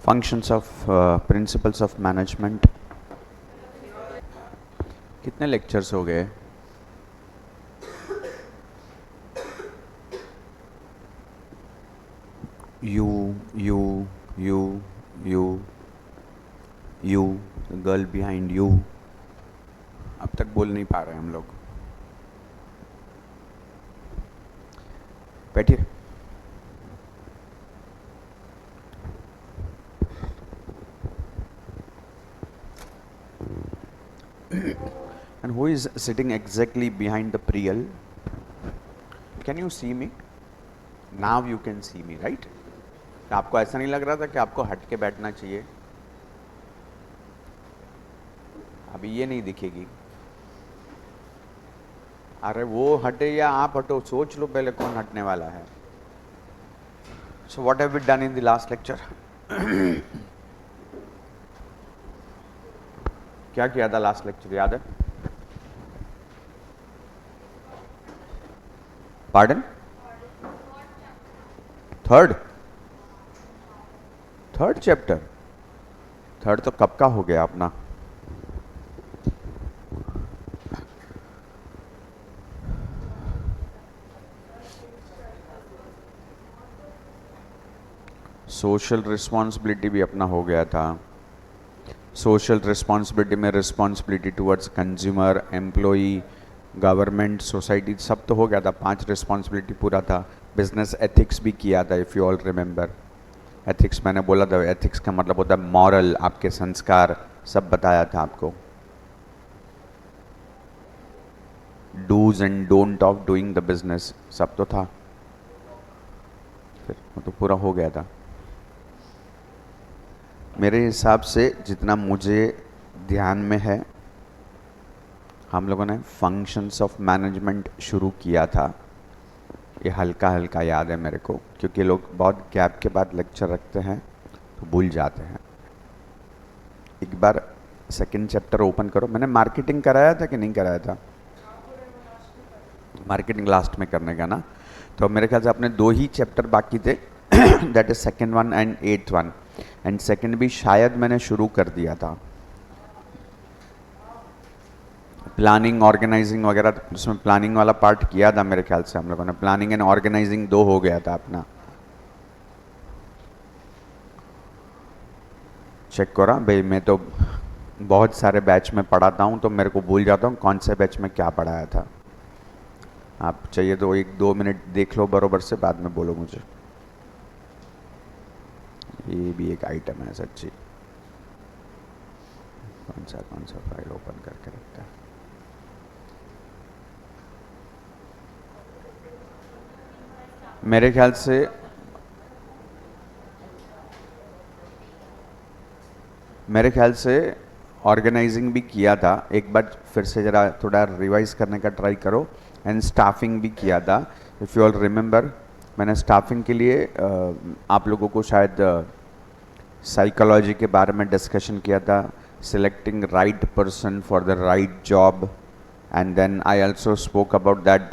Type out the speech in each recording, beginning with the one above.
Functions of principles of management. कितने lectures हो गए? You you you you you, girl behind you, अब तक बोल नहीं पा रहे हम लोग। बैठिए। And who is sitting exactly behind the Priyal? Can you see me? Now you can see me, right? आपको ऐसा नहीं लग रहा था कि आपको हट के बैठना चाहिए? अभी ये नहीं दिखेगी। अरे वो हटे या आप हटो, सोच लो पहले कौन हटने वाला है। So what have we done in the last lecture? क्या किया था लास्ट लेक्चर, याद है? पार्डन? Third chapter. थर्ड तो कब का हो गया अपना? सोशल रिस्पॉन्सिबिलिटी भी अपना हो गया था। सोशल रिस्पॉन्सिबिलिटी में responsibility towards consumer, employee, government, society, सब तो हो गया था। 5 रिस्पॉन्सिबिलिटी पूरा था। बिजनेस एथिक्स भी किया था, if you all remember. Ethics मैंने बोला था, एथिक्स का मतलब होता है मॉरल, आपके संस्कार, सब बताया था आपको। Dos and don't of doing the business, सब तो था। फिर वो तो पूरा हो गया था मेरे हिसाब से, जितना मुझे ध्यान में है। हम लोगों ने फंक्शंस ऑफ मैनेजमेंट शुरू किया था, ये हल्का हल्का याद है मेरे को, क्योंकि लोग बहुत गैप के बाद लेक्चर रखते हैं तो भूल जाते हैं। एक बार सेकंड चैप्टर ओपन करो। मैंने मार्केटिंग कराया था कि नहीं कराया था? मार्केटिंग लास्ट में करने का ना, तो मेरे ख्याल से अपने 2 ही चैप्टर बाकी थे, that is second one and 8th one. And second भी शायद मैंने शुरू कर दिया था। प्लानिंग, ऑर्गेनाइजिंग वगैरह, उसमें प्लानिंग वाला पार्ट किया था मेरे ख्याल से हम लोगों ने। प्लानिंग एंड ऑर्गेनाइजिंग 2 हो गया था अपना। चेक करो भाई, मैं तो बहुत सारे बैच में पढ़ाता हूँ तो मेरे को भूल जाता हूँ कौन से बैच में क्या पढ़ाया था। आप चाहिए तो 1-2 मिनट देख लो बरोबर से, बाद में बोलो मुझे। ये भी एक आइटम है सच्ची। कौन सा फाइल ओपन करके रखता है? मेरे ख्याल से ऑर्गेनाइजिंग भी किया था। एक बार फिर से ज़रा थोड़ा रिवाइज करने का ट्राई करो। एंड स्टाफिंग भी किया था, इफ़ यू ऑल रिमेंबर। मैंने स्टाफिंग के लिए आप लोगों को शायद साइकोलॉजी के बारे में डिस्कशन किया था, selecting right person for the right job. And then I also spoke about that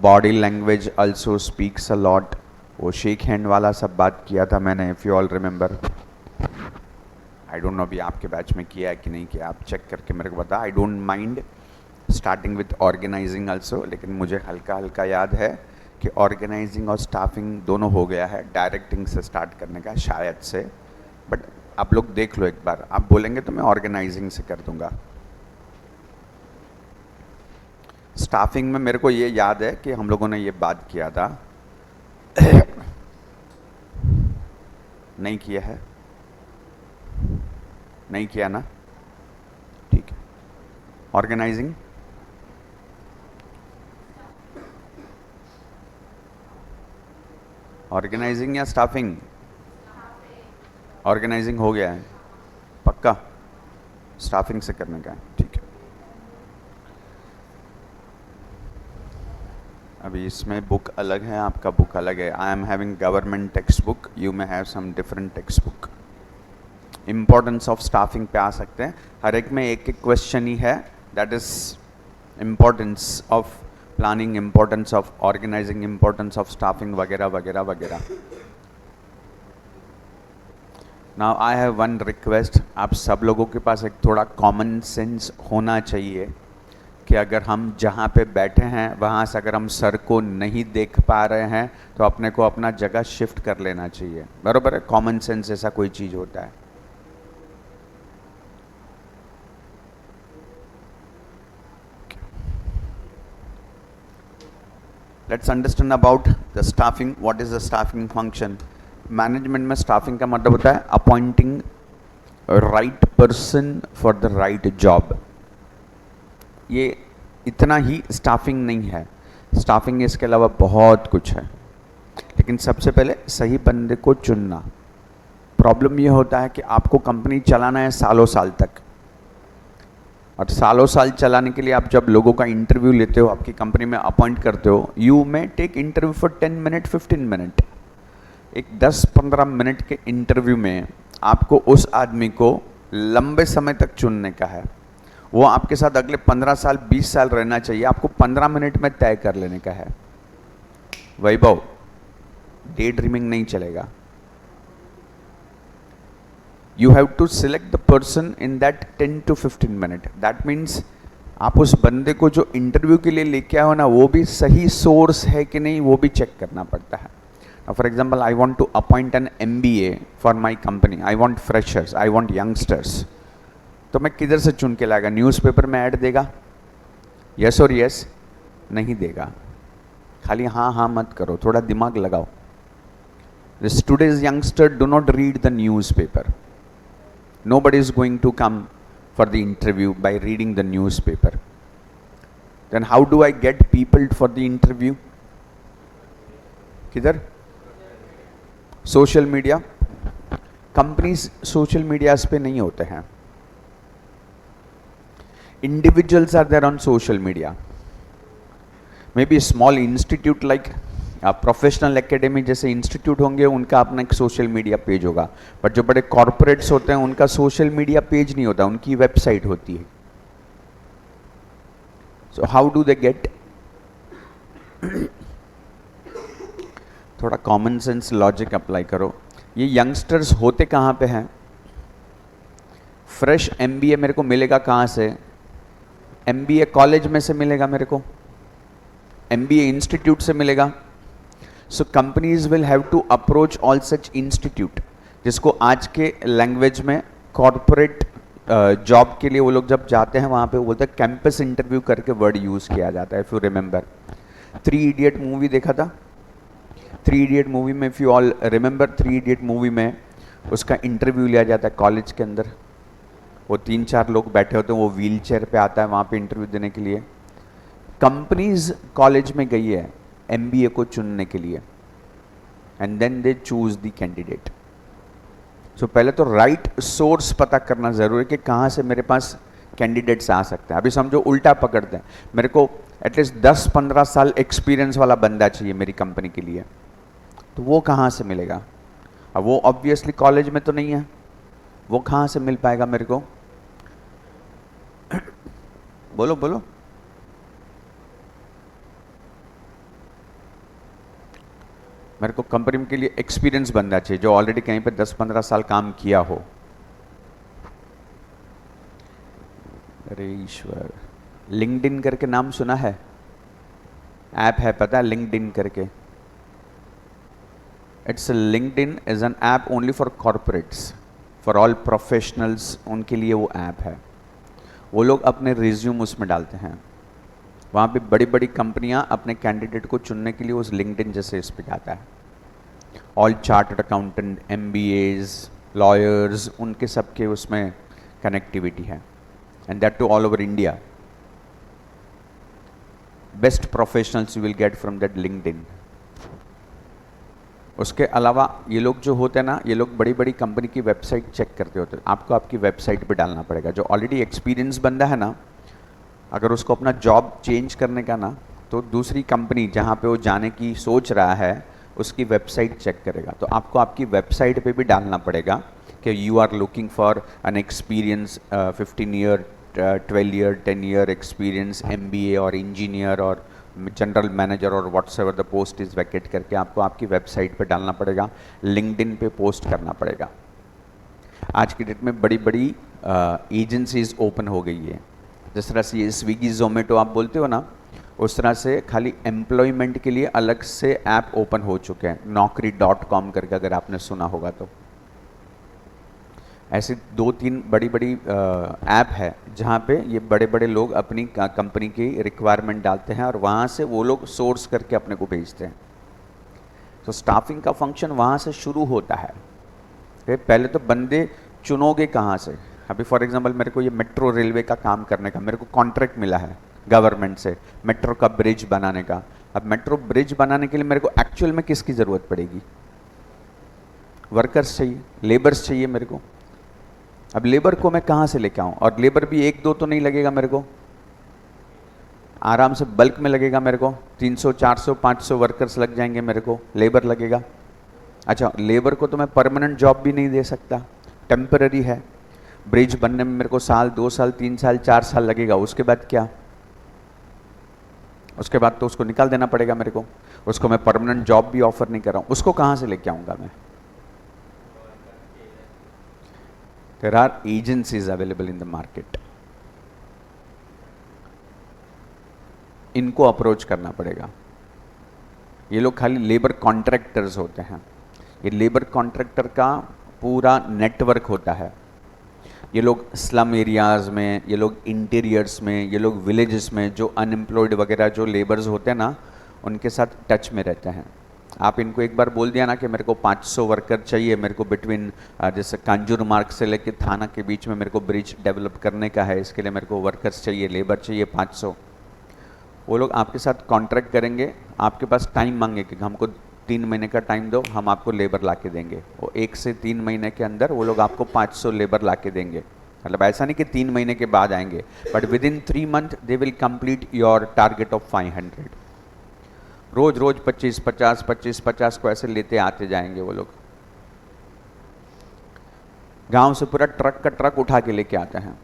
body language also speaks a lot. वो शेक हैंड वाला सब बात किया था मैंने, if you all remember. I don't know अभी आपके बैच में किया है कि नहीं किया, आप चेक करके मेरे को बता। I don't mind starting with organising also, लेकिन मुझे हल्का हल्का याद है कि ऑर्गेनाइजिंग और स्टाफिंग दोनों हो गया है, डायरेक्टिंग से स्टार्ट करने का शायद से। बट आप लोग देख लो एक बार, आप बोलेंगे तो मैं ऑर्गेनाइजिंग से कर दूंगा। स्टाफिंग में मेरे को ये याद है कि हम लोगों ने ये बात किया था। नहीं किया है? नहीं किया ना? ठीक है। ऑर्गेनाइजिंग, ऑर्गेनाइजिंग या स्टाफिंग? ऑर्गेनाइजिंग हो गया है पक्का, स्टाफिंग से करने का है, ठीक है। अभी इसमें बुक अलग है, आपका बुक अलग है। I am having government text book, you may have some different text book. Importance of staffing पे आ सकते हैं, हर एक में एक एक क्वेश्चन ही है। That is importance of planning, importance of organising, importance of staffing वगैरह वगैरह वगैरह। Now I have one request, आप सब लोगों के पास एक थोड़ा कॉमन सेंस होना चाहिए कि अगर हम जहाँ पे बैठे हैं वहाँ से अगर हम सर को नहीं देख पा रहे हैं तो अपने को अपना जगह शिफ्ट कर लेना चाहिए, बरोबर है? कॉमन सेंस ऐसा कोई चीज़ होता है। Let's understand about the staffing. What is the staffing function? Management में स्टाफिंग का मतलब होता है appointing right person for the right job. ये इतना ही स्टाफिंग नहीं है, स्टाफिंग इसके अलावा बहुत कुछ है, लेकिन सबसे पहले सही बंदे को चुनना। प्रॉब्लम ये होता है कि आपको कंपनी चलाना है सालों साल तक, और सालों साल चलाने के लिए आप जब लोगों का इंटरव्यू लेते हो, आपकी कंपनी में अपॉइंट करते हो, you may take interview for 10 minute 15 minute. एक 10-15 मिनट के इंटरव्यू में आपको उस आदमी को लंबे समय तक चुनने का है। वो आपके साथ अगले 15 साल 20 साल रहना चाहिए, आपको 15 मिनट में तय कर लेने का है। वैभव, डे ड्रीमिंग नहीं चलेगा। You have to select the person in that 10 to 15 minute. That means आप उस बंदे को जो इंटरव्यू के लिए लेके आओ ना, वो भी सही सोर्स है कि नहीं वो भी चेक करना पड़ता है। For example, I want to appoint an MBA for my company, I want freshers, I want youngsters, तो मैं किधर से चुन के लाएगा? न्यूज़पेपर में ऐड देगा? यस और यस नहीं देगा। खाली हाँ हाँ मत करो, थोड़ा दिमाग लगाओ। This today's youngster do not read the newspaper. Nobody is going to come for the interview by reading the newspaper. Then how do I get people for the interview? किधर? Social media. Companies social medias पे नहीं होते हैं, individuals are there on social media. May be small institute like professional academy जैसे institute होंगे, उनका अपना एक सोशल मीडिया पेज होगा, बट जो बड़े कॉरपोरेट्स होते हैं उनका सोशल मीडिया पेज नहीं होता, उनकी वेबसाइट होती है। So how do they get? थोड़ा कॉमन सेंस लॉजिक अप्लाई करो। ये यंगस्टर्स होते कहाँ पे हैं? फ्रेश MBA मेरे को मिलेगा कहाँ से? MBA कॉलेज में से मिलेगा मेरे को, MBA इंस्टीट्यूट से मिलेगा। So companies will have to approach all such institute, जिसको आज के लैंग्वेज में कॉरपोरेट जॉब के लिए वो लोग जब जाते हैं वहाँ पे वो बोलते हैं कैंपस इंटरव्यू करके वर्ड यूज़ किया जाता है। If you remember 3 idiot movie देखा था? 3 इडियट मूवी में, if you all remember 3 idiot movie में उसका इंटरव्यू लिया जाता है कॉलेज के अंदर। वो 3-4 लोग बैठे होते हैं, वो व्हील चेयर पर आता है वहाँ पर इंटरव्यू देने के लिए। कंपनीज कॉलेज में गई है MBA को चुनने के लिए, and then they choose the candidate. So पहले तो राइट सोर्स पता करना जरूरी है कि कहाँ से मेरे पास कैंडिडेट्स आ सकते हैं। अभी समझो उल्टा पकड़ते हैं, मेरे को एटलीस्ट 10-15 साल एक्सपीरियंस वाला बंदा चाहिए मेरी कंपनी के लिए, तो वो कहाँ से मिलेगा? अब वो ऑब्वियसली कॉलेज में तो नहीं है, वो कहाँ से मिल पाएगा मेरे को? बोलो बोलो। मेरे को कंपनी के लिए एक्सपीरियंस बंदा चाहिए जो ऑलरेडी कहीं पे 10-15 साल काम किया हो। अरे ईश्वर, लिंक्डइन करके नाम सुना है? ऐप है, पता है लिंक्डइन करके? It's LinkedIn is an app only for corporates, for all professionals, उनके लिए वो ऐप है। वो लोग अपने रिज्यूम उसमें डालते हैं, वहाँ पे बड़ी बड़ी कंपनियाँ अपने कैंडिडेट को चुनने के लिए उस लिंक्डइन जैसे इस पे जाता है। All chartered accountant, MBAs, lawyers, उनके सबके उसमें कनेक्टिविटी है, and that too all over India. Best professionals you will get from that LinkedIn. उसके अलावा ये लोग जो होते हैं ना, ये लोग बड़ी बड़ी कंपनी की वेबसाइट चेक करते होते हैं। आपको आपकी वेबसाइट पे डालना पड़ेगा। जो ऑलरेडी एक्सपीरियंस बंदा है ना, अगर उसको अपना जॉब चेंज करने का ना, तो दूसरी कंपनी जहाँ पे वो जाने की सोच रहा है उसकी वेबसाइट चेक करेगा। तो आपको आपकी वेबसाइट पे भी डालना पड़ेगा कि you are looking for an experience 15 year 12 year 10 year experience MBA और इंजीनियर और जनरल मैनेजर और whatsoever the post is vacant करके आपको आपकी वेबसाइट पे डालना पड़ेगा, लिंक्डइन पे पोस्ट करना पड़ेगा। आज की डेट में बड़ी बड़ी एजेंसीज ओपन हो गई है। जिस तरह से ये स्विगी जोमेटो आप बोलते हो ना, उस तरह से खाली एम्प्लॉयमेंट के लिए अलग से ऐप ओपन हो चुके हैं, naukri.com करके, अगर आपने सुना होगा तो। ऐसे 2-3 बड़ी बड़ी ऐप है जहाँ पे ये बड़े बड़े लोग अपनी कंपनी की रिक्वायरमेंट डालते हैं और वहाँ से वो लोग सोर्स करके अपने को भेजते हैं। तो स्टाफिंग का फंक्शन वहाँ से शुरू होता है। पहले तो बंदे चुनोगे कहाँ से? अभी फॉर एग्जांपल मेरे को ये मेट्रो रेलवे का काम करने का मेरे को कॉन्ट्रैक्ट मिला है गवर्नमेंट से, मेट्रो का ब्रिज बनाने का। अब मेट्रो ब्रिज बनाने के लिए मेरे को एक्चुअल में किसकी ज़रूरत पड़ेगी? वर्कर्स चाहिए, लेबर्स चाहिए मेरे को। अब लेबर को मैं कहाँ से लेके आऊँ? और लेबर भी 1-2 तो नहीं लगेगा मेरे को, आराम से बल्क में लगेगा मेरे को। 300, 400, 500 वर्कर्स लग जाएंगे मेरे को, लेबर लगेगा। अच्छा, लेबर को तो मैं परमानेंट जॉब भी नहीं दे सकता, टेम्पररी है। ब्रिज बनने में मेरे को 1 साल, 2 साल, 3 साल, 4 साल लगेगा। उसके बाद क्या? उसके बाद तो उसको निकाल देना पड़ेगा मेरे को। उसको मैं परमानेंट जॉब भी ऑफर नहीं कर रहा हूँ, उसको कहाँ से लेके आऊँगा मैं? There are agencies available in the market. इनको अप्रोच करना पड़ेगा। ये लोग खाली लेबर कॉन्ट्रैक्टर्स होते हैं। ये लेबर कॉन्ट्रैक्टर का पूरा नेटवर्क होता है। ये लोग स्लम एरियाज़ में, ये लोग इंटीरियर्स में, ये लोग विलेजेस में जो अनएम्प्लॉयड वगैरह जो लेबर्स होते हैं ना, उनके साथ टच में रहते हैं। आप इनको एक बार बोल दिया ना कि मेरे को 500 वर्कर चाहिए, मेरे को बिटवीन जैसे कांजूर मार्ग से लेके थाना के बीच में मेरे को ब्रिज डेवलप करने का है, इसके लिए मेरे को वर्कर्स चाहिए, लेबर चाहिए 500। वो लोग आपके साथ कॉन्ट्रैक्ट करेंगे, आपके पास टाइम मांगेंगे कि हमको 3 महीने का टाइम दो, हम आपको लेबर ला के देंगे। वो 1 से 3 महीने के अंदर वो लोग आपको 500 लेबर ला के देंगे। मतलब ऐसा नहीं कि 3 महीने के बाद आएंगे, but with in 3 month they will complete your target of 500। रोज रोज 25-50 को ऐसे लेते आते जाएंगे वो लोग। गांव से पूरा ट्रक का ट्रक उठा के लेके आते हैं,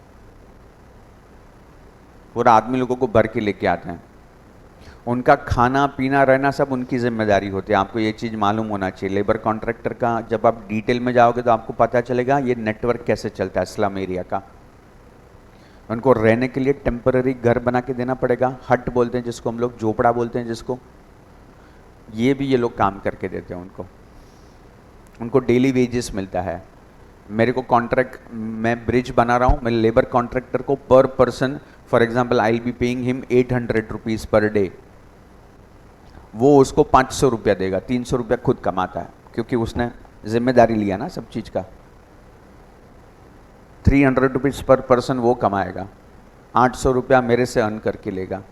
पूरा आदमी लोगों को भर के लेके आते हैं। उनका खाना पीना रहना सब उनकी जिम्मेदारी होती है। आपको ये चीज़ मालूम होना चाहिए। लेबर कॉन्ट्रैक्टर का जब आप डिटेल में जाओगे तो आपको पता चलेगा ये नेटवर्क कैसे चलता है स्लम एरिया का। उनको रहने के लिए टेम्पररी घर बना के देना पड़ेगा, हट बोलते हैं जिसको हम लोग, झोपड़ा बोलते हैं जिसको। ये भी ये लोग काम करके देते हैं उनको। उनको डेली वेजेस मिलता है। मेरे को कॉन्ट्रैक्ट, मैं ब्रिज बना रहा हूँ, मैं लेबर कॉन्ट्रैक्टर को पर person for example I will be paying him 800 rupees per day. वो उसको 500 रुपया देगा, 300 रुपया खुद कमाता है क्योंकि उसने जिम्मेदारी लिया ना सब चीज़ का। 300 रुपीज़ पर पर्सन वो कमाएगा, 800 रुपया मेरे से अर्न करके लेगा,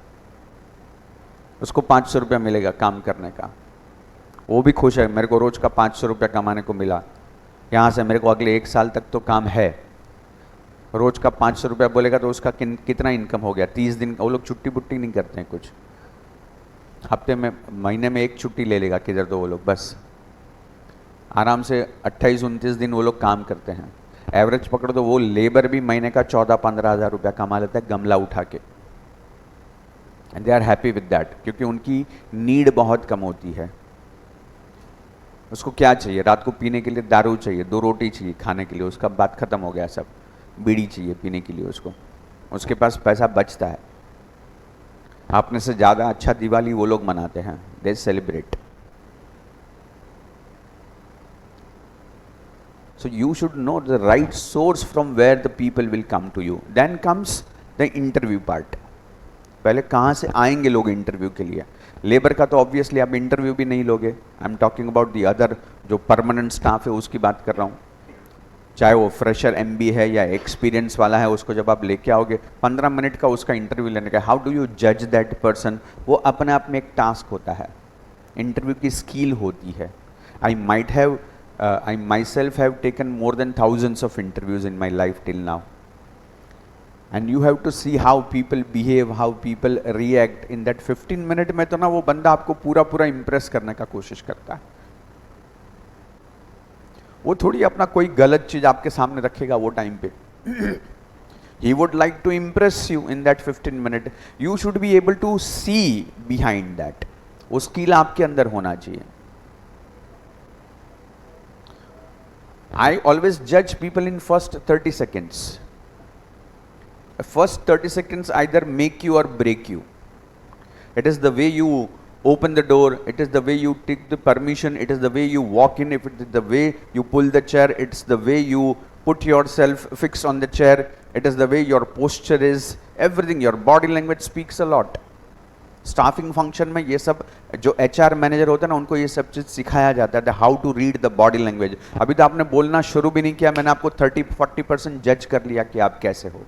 उसको 500 रुपया मिलेगा काम करने का। वो भी खुश है, मेरे को रोज़ का 500 रुपया कमाने को मिला, यहाँ से मेरे को अगले 1 साल तक तो काम है। रोज़ का 500 रुपया बोलेगा तो उसका कितना इनकम हो गया? 30 दिन का। वो लोग छुट्टी बुट्टी नहीं करते हैं कुछ, हफ्ते में, महीने में 1 छुट्टी ले लेगा किधर तो वो लोग, बस आराम से 28-29 दिन वो लोग काम करते हैं। एवरेज पकड़ो तो वो लेबर भी महीने का 14-15 हज़ार रुपया कमा लेता है गमला उठा के। And they are happy with that, क्योंकि उनकी नीड बहुत कम होती है। उसको क्या चाहिए? रात को पीने के लिए दारू चाहिए, 2 रोटी चाहिए खाने के लिए, उसका बात खत्म हो गया सब। बीड़ी चाहिए पीने के लिए उसको, उसके पास पैसा बचता है। आपने से ज़्यादा अच्छा दिवाली वो लोग मनाते हैं, दे celebrate. So you should know the right source from where the people will come to you. Then comes the interview part. पहले कहाँ से आएंगे लोग इंटरव्यू के लिए? लेबर का तो ऑब्वियसली आप इंटरव्यू भी नहीं लोगे। I am talking about the other, जो परमानेंट स्टाफ है उसकी बात कर रहा हूँ। चाहे वो फ्रेशर MB है या एक्सपीरियंस वाला है, उसको जब आप लेके आओगे 15 मिनट का उसका इंटरव्यू लेने का। हाउ डू यू जज दैट पर्सन? वो अपने आप में एक टास्क होता है, इंटरव्यू की स्किल होती है। I myself have taken more than thousands of interviews in my life till now, and you have to see how people behave, how people react in that 15 minute में। तो ना वो बंदा आपको पूरा पूरा इम्प्रेस करने का कोशिश करता है। वो थोड़ी अपना कोई गलत चीज आपके सामने रखेगा वो टाइम पे। He would like to impress you in that 15 minute. You should be able to see behind that. वो स्किल आपके अंदर होना चाहिए। I always judge people in first 30 seconds. First 30 seconds either make you or break you. It is the way you open the door, it is the way you take the permission, it is the way you walk in, if it is the way you pull the chair, it's the way you put yourself fixed on the chair, it is the way your posture is, everything, your body language speaks a lot. Staffing function में ये सब जो HR manager होता है ना, उनको ये सब चीज़ सिखाया जाता है, how to read the body language. अभी तो आपने बोलना शुरू भी नहीं किया, मैंने आपको 30-40% जज कर लिया कि आप कैसे हो.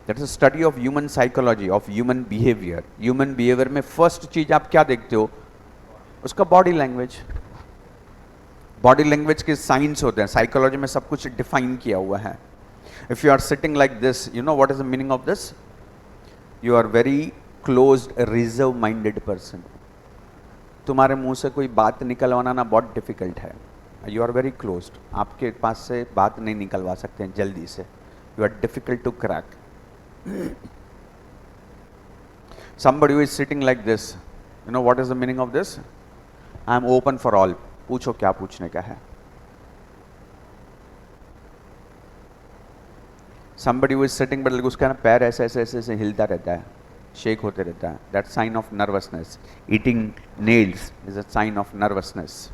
That is study of human psychology, of human behaviour. Human behaviour में फर्स्ट चीज आप क्या देखते हो? उसका बॉडी लैंग्वेज. बॉडी लैंग्वेज के साइंस होते हैं, साइकोलॉजी में सब कुछ डिफाइन किया हुआ है. If you are sitting like this, you know what is the meaning of this? You are very closed, reserve minded person. तुम्हारे मुंह से कोई बात निकलवाना ना बहुत डिफिकल्ट है. यू आर वेरी क्लोज्ड, आपके पास से बात नहीं निकलवा सकते हैं जल्दी से. You are difficult to crack. Somebody who is sitting like this, you know what is the meaning of this? I am open for all. पूछो क्या पूछने का है. Somebody who is sitting but उसका ना पैर ऐसे ऐसे ऐसे ऐसे हिलता रहता है, शेक होते रहता है. That sign of nervousness. Eating nails is a sign of nervousness.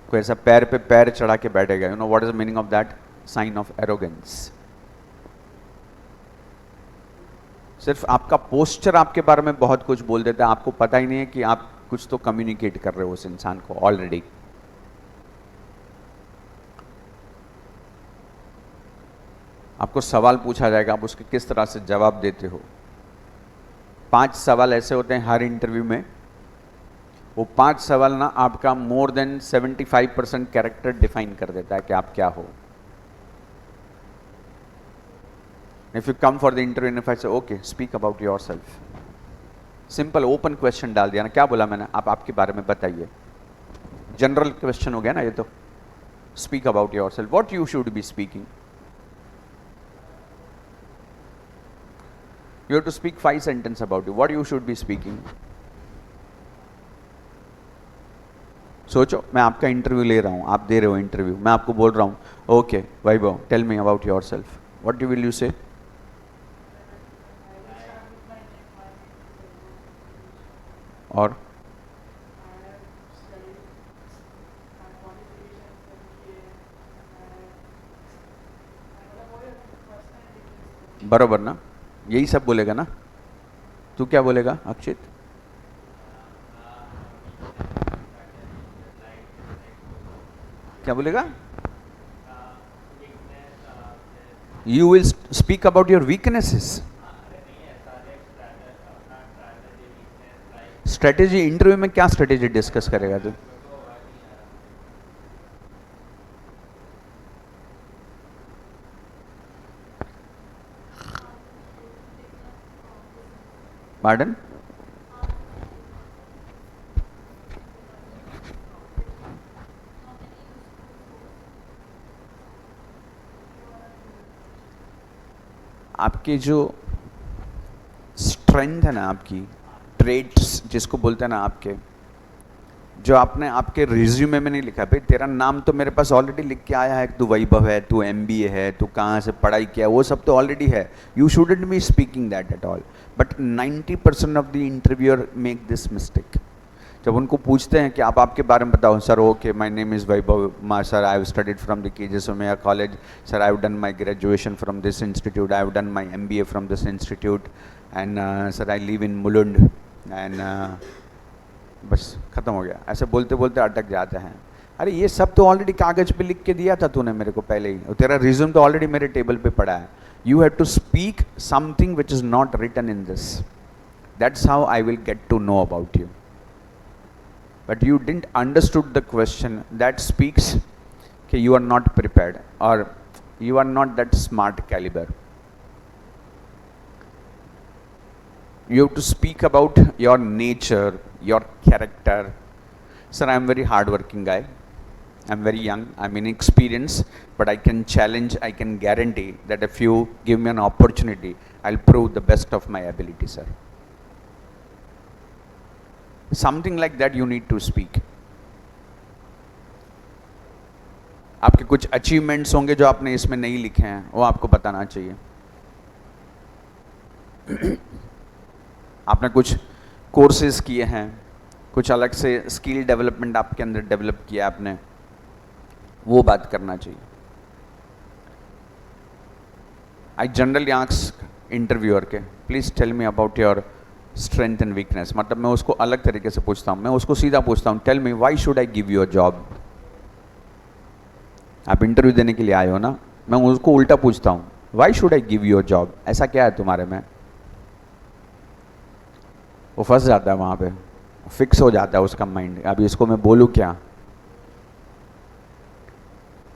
कोई ऐसा पैर पे पैर चढ़ा के बैठेगा. You know what is the meaning of that? Sign of arrogance. सिर्फ आपका पोस्चर आपके बारे में बहुत कुछ बोल देता है, आपको पता ही नहीं है कि आप कुछ तो कम्युनिकेट कर रहे हो उस इंसान को ऑलरेडी. आपको सवाल पूछा जाएगा, आप उसके किस तरह से जवाब देते हो. 5 सवाल ऐसे होते हैं हर इंटरव्यू में. वो 5 सवाल ना आपका मोर देन 75% कैरेक्टर डिफाइन कर देता है कि आप क्या हो. If you come for the interview and if I say, okay, speak about yourself. Simple open question डाल दिया ना. क्या बोला मैंने? आप आपके बारे में बताइए. जनरल क्वेश्चन हो गया ना ये तो. Speak about yourself. What you should be speaking? You have to speak 5 sentences about you. What you should be speaking? सोचो, मैं आपका इंटरव्यू ले रहा हूँ, आप दे रहे हो इंटरव्यू, मैं आपको बोल रहा हूँ, okay Vaibhav, tell me about yourself. What will you say? और बरोबर ना, यही सब बोलेगा ना. तू क्या बोलेगा अक्षित? क्या बोलेगा? You will speak about your weaknesses. Strategy, interview में क्या स्ट्रेटेजी डिस्कस करेगा तू? पार्डन? आपकी जो स्ट्रेंथ है ना, आपकी ट्रेड्स जिसको बोलते हैं ना, आपके जो आपने आपके रिज्यूमे में नहीं लिखा. भाई तेरा नाम तो मेरे पास ऑलरेडी लिख के आया है, तू वैभव है, तू MBA है, तू कहाँ से पढ़ाई किया, वो सब तो ऑलरेडी है. You shouldn't be speaking that at all. But 90% of the interviewer make this mistake. जब उनको पूछते हैं कि आप आपके बारे में बताओ, sir okay my name is Vaibhav, sir I have studied from the KJ Somaiya college, sir I have done my graduation from this institute, I have done my MBA from this institute, and sir I live in Mulund, and बस ख़त्म हो गया. ऐसे बोलते बोलते अटक जाते हैं. अरे ये सब तो ऑलरेडी कागज़ पे लिख के दिया था तूने मेरे को पहले ही, और तेरा रिज्यूम तो ऑलरेडी मेरे टेबल पे पड़ा है. You have to speak something which is not written in this. That's how I will get to know about you. But you didn't understood the question. That speaks that you are not prepared or you are not that smart caliber. You have to speak about your nature, your character. Sir, I am very hard-working guy. I am very young. I am inexperienced, but I can challenge. I can guarantee that if you give me an opportunity, I'll prove the best of my ability, sir. Something like that you need to speak. आपके कुछ achievements होंगे जो आपने इसमें नहीं लिखे हैं, वो आपको बताना चाहिए। आपने कुछ कोर्सेज किए हैं, कुछ अलग से स्किल डेवलपमेंट आपके अंदर डेवलप किया आपने, वो बात करना चाहिए। आई जनरली आस्क इंटरव्यूअर के, please tell me about your strength and weakness. मतलब मैं उसको अलग तरीके से पूछता हूँ, मैं उसको सीधा पूछता हूँ, tell me why should I give you a job. आप इंटरव्यू देने के लिए आए हो ना, मैं उसको उल्टा पूछता हूँ, why should I give you a job, ऐसा क्या है तुम्हारे में। वो फंस जाता है वहाँ पे, फिक्स हो जाता है उसका माइंड, अभी इसको मैं बोलूँ क्या।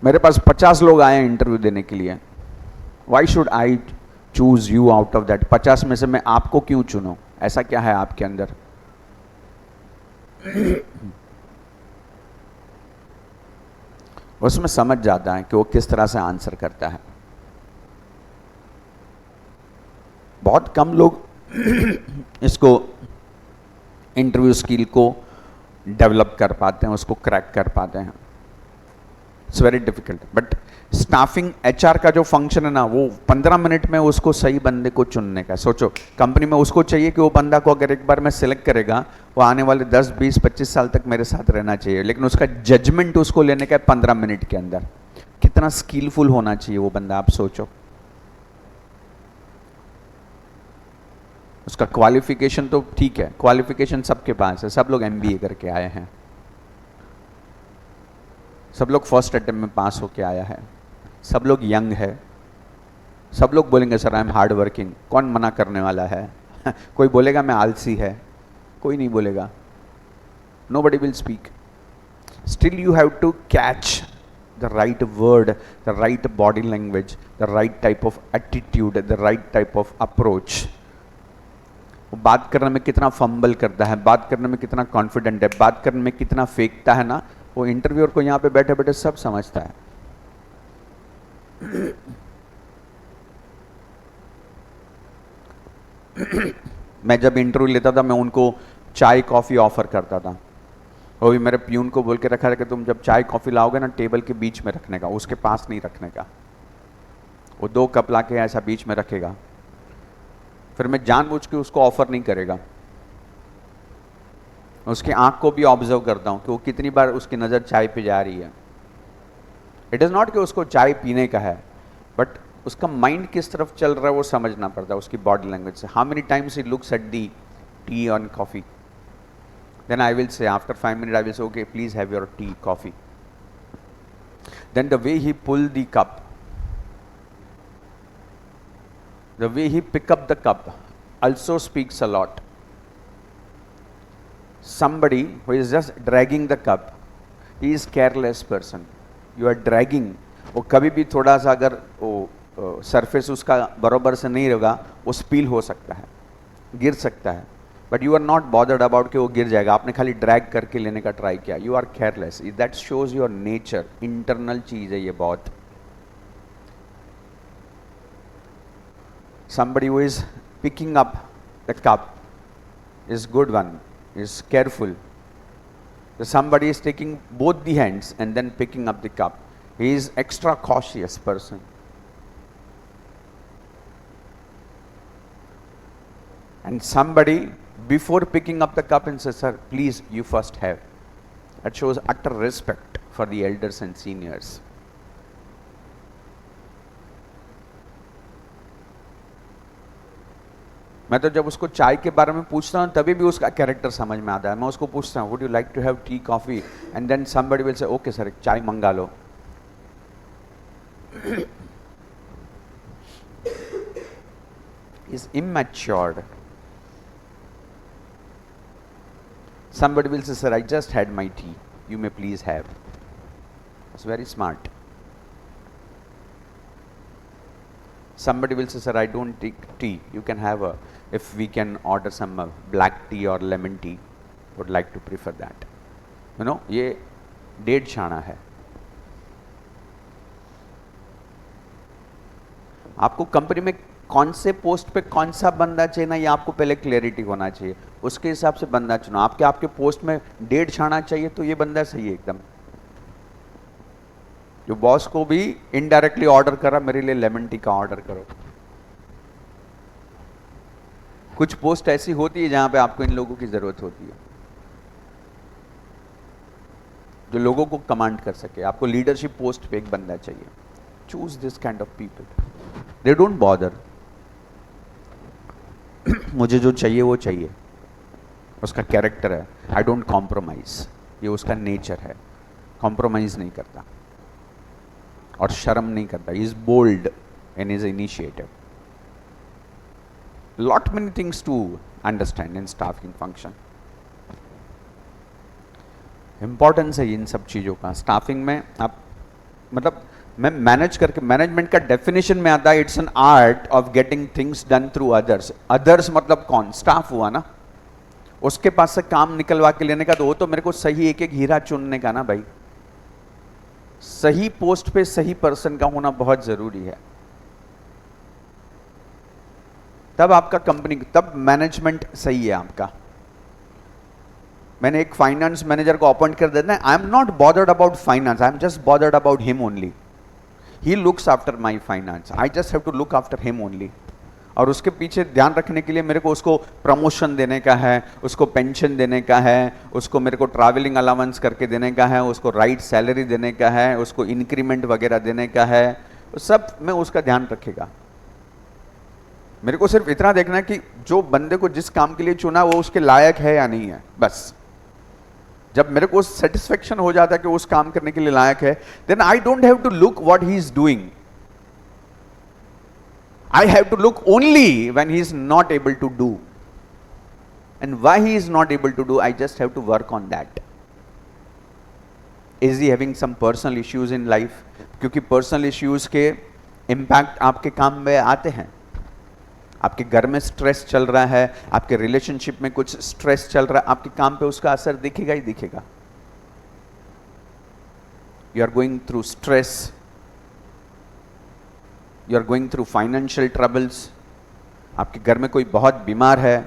मेरे पास 50 लोग आए हैं इंटरव्यू देने के लिए, why should I choose you out of that, 50 में से मैं आपको क्यों चुनूं, ऐसा क्या है आपके अंदर। उसमें समझ जाता है कि वो किस तरह से आंसर करता है। बहुत कम लोग इसको इंटरव्यू स्किल को डेवलप कर पाते हैं, उसको क्रैक कर पाते हैं। It's very difficult. But staffing HR का जो फंक्शन है ना, वो 15 मिनट में उसको सही बंदे को चुनने का। सोचो कंपनी में उसको चाहिए कि वो बंदा को अगर एक बार मैं सिलेक्ट करेगा, वो आने वाले 10, 20, 25 साल तक मेरे साथ रहना चाहिए, लेकिन उसका जजमेंट उसको लेने का है 15 मिनट के अंदर। कितना स्किलफुल होना चाहिए वो बंदा, आप सोचो। उसका क्वालिफिकेशन तो ठीक है, क्वालिफिकेशन सबके पास है, सब लोग एमबीए करके आए हैं, सब लोग फर्स्ट अटेम्प्ट में पास होके आया है, सब लोग यंग है, सब लोग बोलेंगे sir I am hard working, कौन मना करने वाला है। कोई बोलेगा मैं आलसी है, कोई नहीं बोलेगा, nobody will speak. Still you have to catch the right word, the right body language, the right type of attitude, the right type of approach. वो बात करने में कितना फंबल करता है, बात करने में कितना कॉन्फिडेंट है, बात करने में कितना फेंकता है ना, वो इंटरव्यूअर को यहाँ पे बैठे बैठे सब समझता है। मैं जब इंटरव्यू लेता था, मैं उनको चाय कॉफ़ी ऑफर करता था। वो भी मेरे प्यून को बोल के रखा था कि तुम जब चाय कॉफ़ी लाओगे ना, टेबल के बीच में रखने का, उसके पास नहीं रखने का। वो 2 कप ला के ऐसा बीच में रखेगा, फिर मैं जानबूझ के उसको ऑफर नहीं करेगा। उसकी आंख को भी ऑब्जर्व करता हूँ कि वो कितनी बार उसकी नज़र चाय पे जा रही है। इट इज़ नॉट कि उसको चाय पीने का है, बट उसका माइंड किस तरफ चल रहा है वो समझना पड़ता है उसकी बॉडी लैंग्वेज से। How many times he looks at the T on coffee, then I will say after 5 minutes I will say okay please have your tea coffee. Then the way he pull the cup, the way he pick up the cup also speaks a lot. Somebody who is just dragging the cup, he is careless person. You are dragging, वो कभी भी थोड़ा सा अगर वो surface उसका बराबर से नहीं रहेगा, वो स्पिल हो सकता है, गिर सकता है, but you are not bothered about कि वो गिर जाएगा, आपने खाली ड्रैग करके लेने का ट्राई किया। You are careless, that shows your nature, internal चीज है ये बहुत। somebody who is picking up the cup is good one, is careful. Somebody is taking both the hands and then picking up the cup, he is extra cautious person. And somebody before picking up the cup and says sir please you first have, that shows utter respect for the elders and seniors. मैं तो जब उसको चाय के बारे में पूछता हूँ तभी भी उसका कैरेक्टर समझ में आता है। मैं उसको पूछता हूँ would you like to have tea coffee, and then somebody will say okay sir चाय मंगा लो। Is immatured. Somebody will say, sir, I just had my tea. You may please have. It's very smart. Somebody will say, sir, I don't take tea. You can have if we can order some black tea or lemon tea, would like to prefer that. You know, ये डेढ़ छाना है। आपको company में कौन से post पे कौन सा बंदा चाहिए ना, ये आपको पहले क्लैरिटी होना चाहिए, उसके हिसाब से बंदा चुनो। आपके आपके पोस्ट में 1.5 छाना चाहिए तो ये बंदा सही है एकदम। जो बॉस को भी इनडायरेक्टली ऑर्डर करा मेरे लिए लेमन टी का ऑर्डर करो। कुछ पोस्ट ऐसी होती है जहां पे आपको इन लोगों की जरूरत होती है, जो लोगों को कमांड कर सके। आपको लीडरशिप पोस्ट पे एक बंदा चाहिए। Choose this kind of people, they don't bother. मुझे जो चाहिए वो चाहिए, उसका कैरेक्टर है, आई डोंट कॉम्प्रोमाइज, ये उसका नेचर है, कॉम्प्रोमाइज नहीं करता और शर्म नहीं करता, is bold in his initiative. Lot many things to understand in staffing function. Importance है इन सब चीज़ों का स्टाफिंग में। आप मतलब मैं मैनेज करके, मैनेजमेंट का डेफिनेशन में आता है, it's an art of getting things done through others. Others मतलब कौन? स्टाफ हुआ ना, उसके पास से काम निकलवा के लेने का। तो वो तो मेरे को सही एक एक हीरा चुनने का ना भाई। सही पोस्ट पे सही पर्सन का होना बहुत जरूरी है, तब आपका कंपनी, तब मैनेजमेंट सही है आपका। मैंने एक फाइनेंस मैनेजर को अपॉइंट कर देना है, I am not bothered about finance, I am just bothered about him only. He looks after my finance, I just have to look after him only. और उसके पीछे ध्यान रखने के लिए मेरे को उसको प्रमोशन देने का है, उसको पेंशन देने का है, उसको मेरे को ट्रैवलिंग अलाउंस करके देने का है, उसको राइट सैलरी देने का है, उसको इंक्रीमेंट वगैरह देने का है, सब में उसका ध्यान रखेगा। मेरे को सिर्फ इतना देखना है कि जो बंदे को जिस काम के लिए चुना वो उसके लायक है या नहीं है, बस। जब मेरे को सेटिस्फेक्शन हो जाता है कि उस काम करने के लिए लायक है, then I don't have to look what he is doing, I have to look only when he is not able to do, and why he is not able to do, I just have to work on that. Is he having some personal issues in life? क्योंकि personal issues के impact आपके काम में आते हैं। आपके घर में स्ट्रेस चल रहा है, आपके रिलेशनशिप में कुछ स्ट्रेस चल रहा है, आपके काम पे उसका असर दिखेगा ही दिखेगा। You are going through stress, you are going through financial troubles, आपके घर में कोई बहुत बीमार है,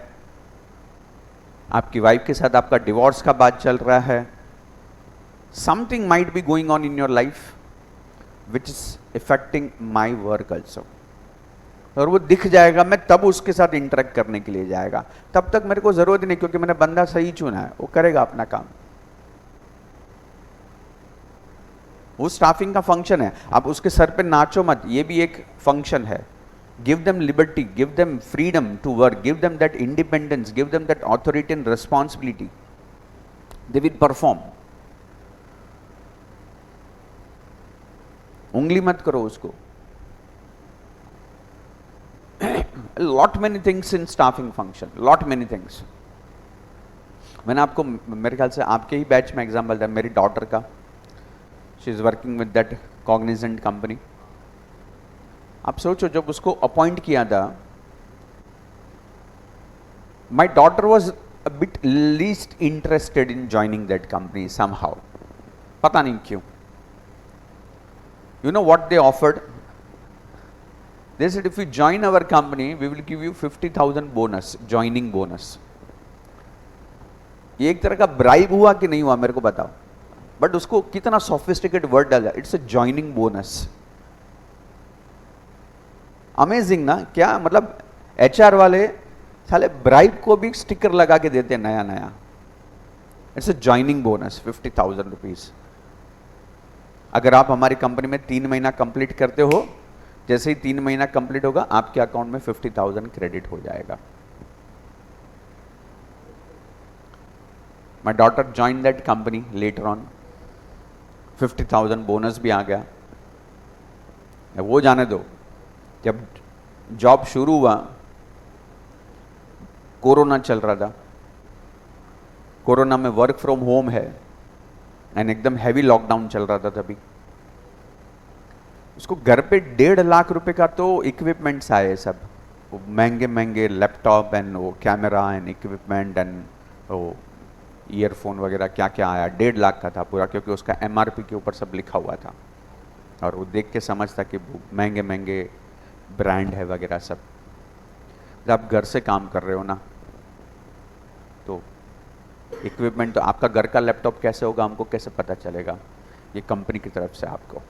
आपकी वाइफ के साथ आपका डिवोर्स का बात चल रहा है, something might be going on in your life which is effecting my work also, और वो दिख जाएगा। मैं तब उसके साथ इंटरेक्ट करने के लिए जाएगा, तब तक मेरे को जरूरत नहीं, क्योंकि मैंने बंदा सही चुना है, वो करेगा अपना काम। वो स्टाफिंग का फंक्शन है। आप उसके सर पे नाचो मत, ये भी एक फंक्शन है। Give them liberty, give them freedom to work, give them that independence, give them that authority and responsibility, they will perform. उंगली मत करो उसको। lot many things in staffing function, lot many things। मैंने आपको मेरे ख्याल से आपके ही बैच में एग्जाम्पल था मेरी डॉटर का, she is working with that Cognizant company. आप सोचो जब उसको अपॉइंट किया था, my daughter was a bit least interested in joining that company somehow, पता नहीं क्यों। You know what they offered? They said, if you join our company, we will give you 50,000 bonus, joining bonus। ये एक तरह का bribe हुआ कि नहीं हुआ मेरे को बताओ, बट उसको कितना सोफिस्टिकेट वर्ड डाला, it's a joining bonus. Amazing ना? क्या मतलब एचआर वाले साले ब्राइब को भी स्टिकर लगा के देते हैं नया नया। It's a joining bonus 50,000 rupees. अगर आप हमारी कंपनी में 3 महीना कंप्लीट करते हो, जैसे ही 3 महीना कंप्लीट होगा आपके अकाउंट में 50,000 क्रेडिट हो जाएगा। My daughter join that company later on, 50,000 bonus भी आ गया। वो जाने दो, जब जॉब शुरू हुआ कोरोना चल रहा था, कोरोना में वर्क फ्रॉम होम है एंड एकदम हैवी लॉकडाउन चल रहा था तभी। उसको घर पे 1.5 लाख रुपए का तो इक्विपमेंट्स आए, सब वो महंगे महंगे लैपटॉप एंड वो कैमरा एंड इक्विपमेंट एंड वो ईयरफोन वगैरह क्या क्या आया। 1.5 लाख का था पूरा, क्योंकि उसका एमआरपी के ऊपर सब लिखा हुआ था और वो देख के समझता कि महंगे महंगे ब्रांड है वगैरह सब। जब आप घर से काम कर रहे हो ना, तो इक्विपमेंट तो आपका घर का लैपटॉप कैसे होगा हमको कैसे पता चलेगा? ये कंपनी की तरफ से आपको।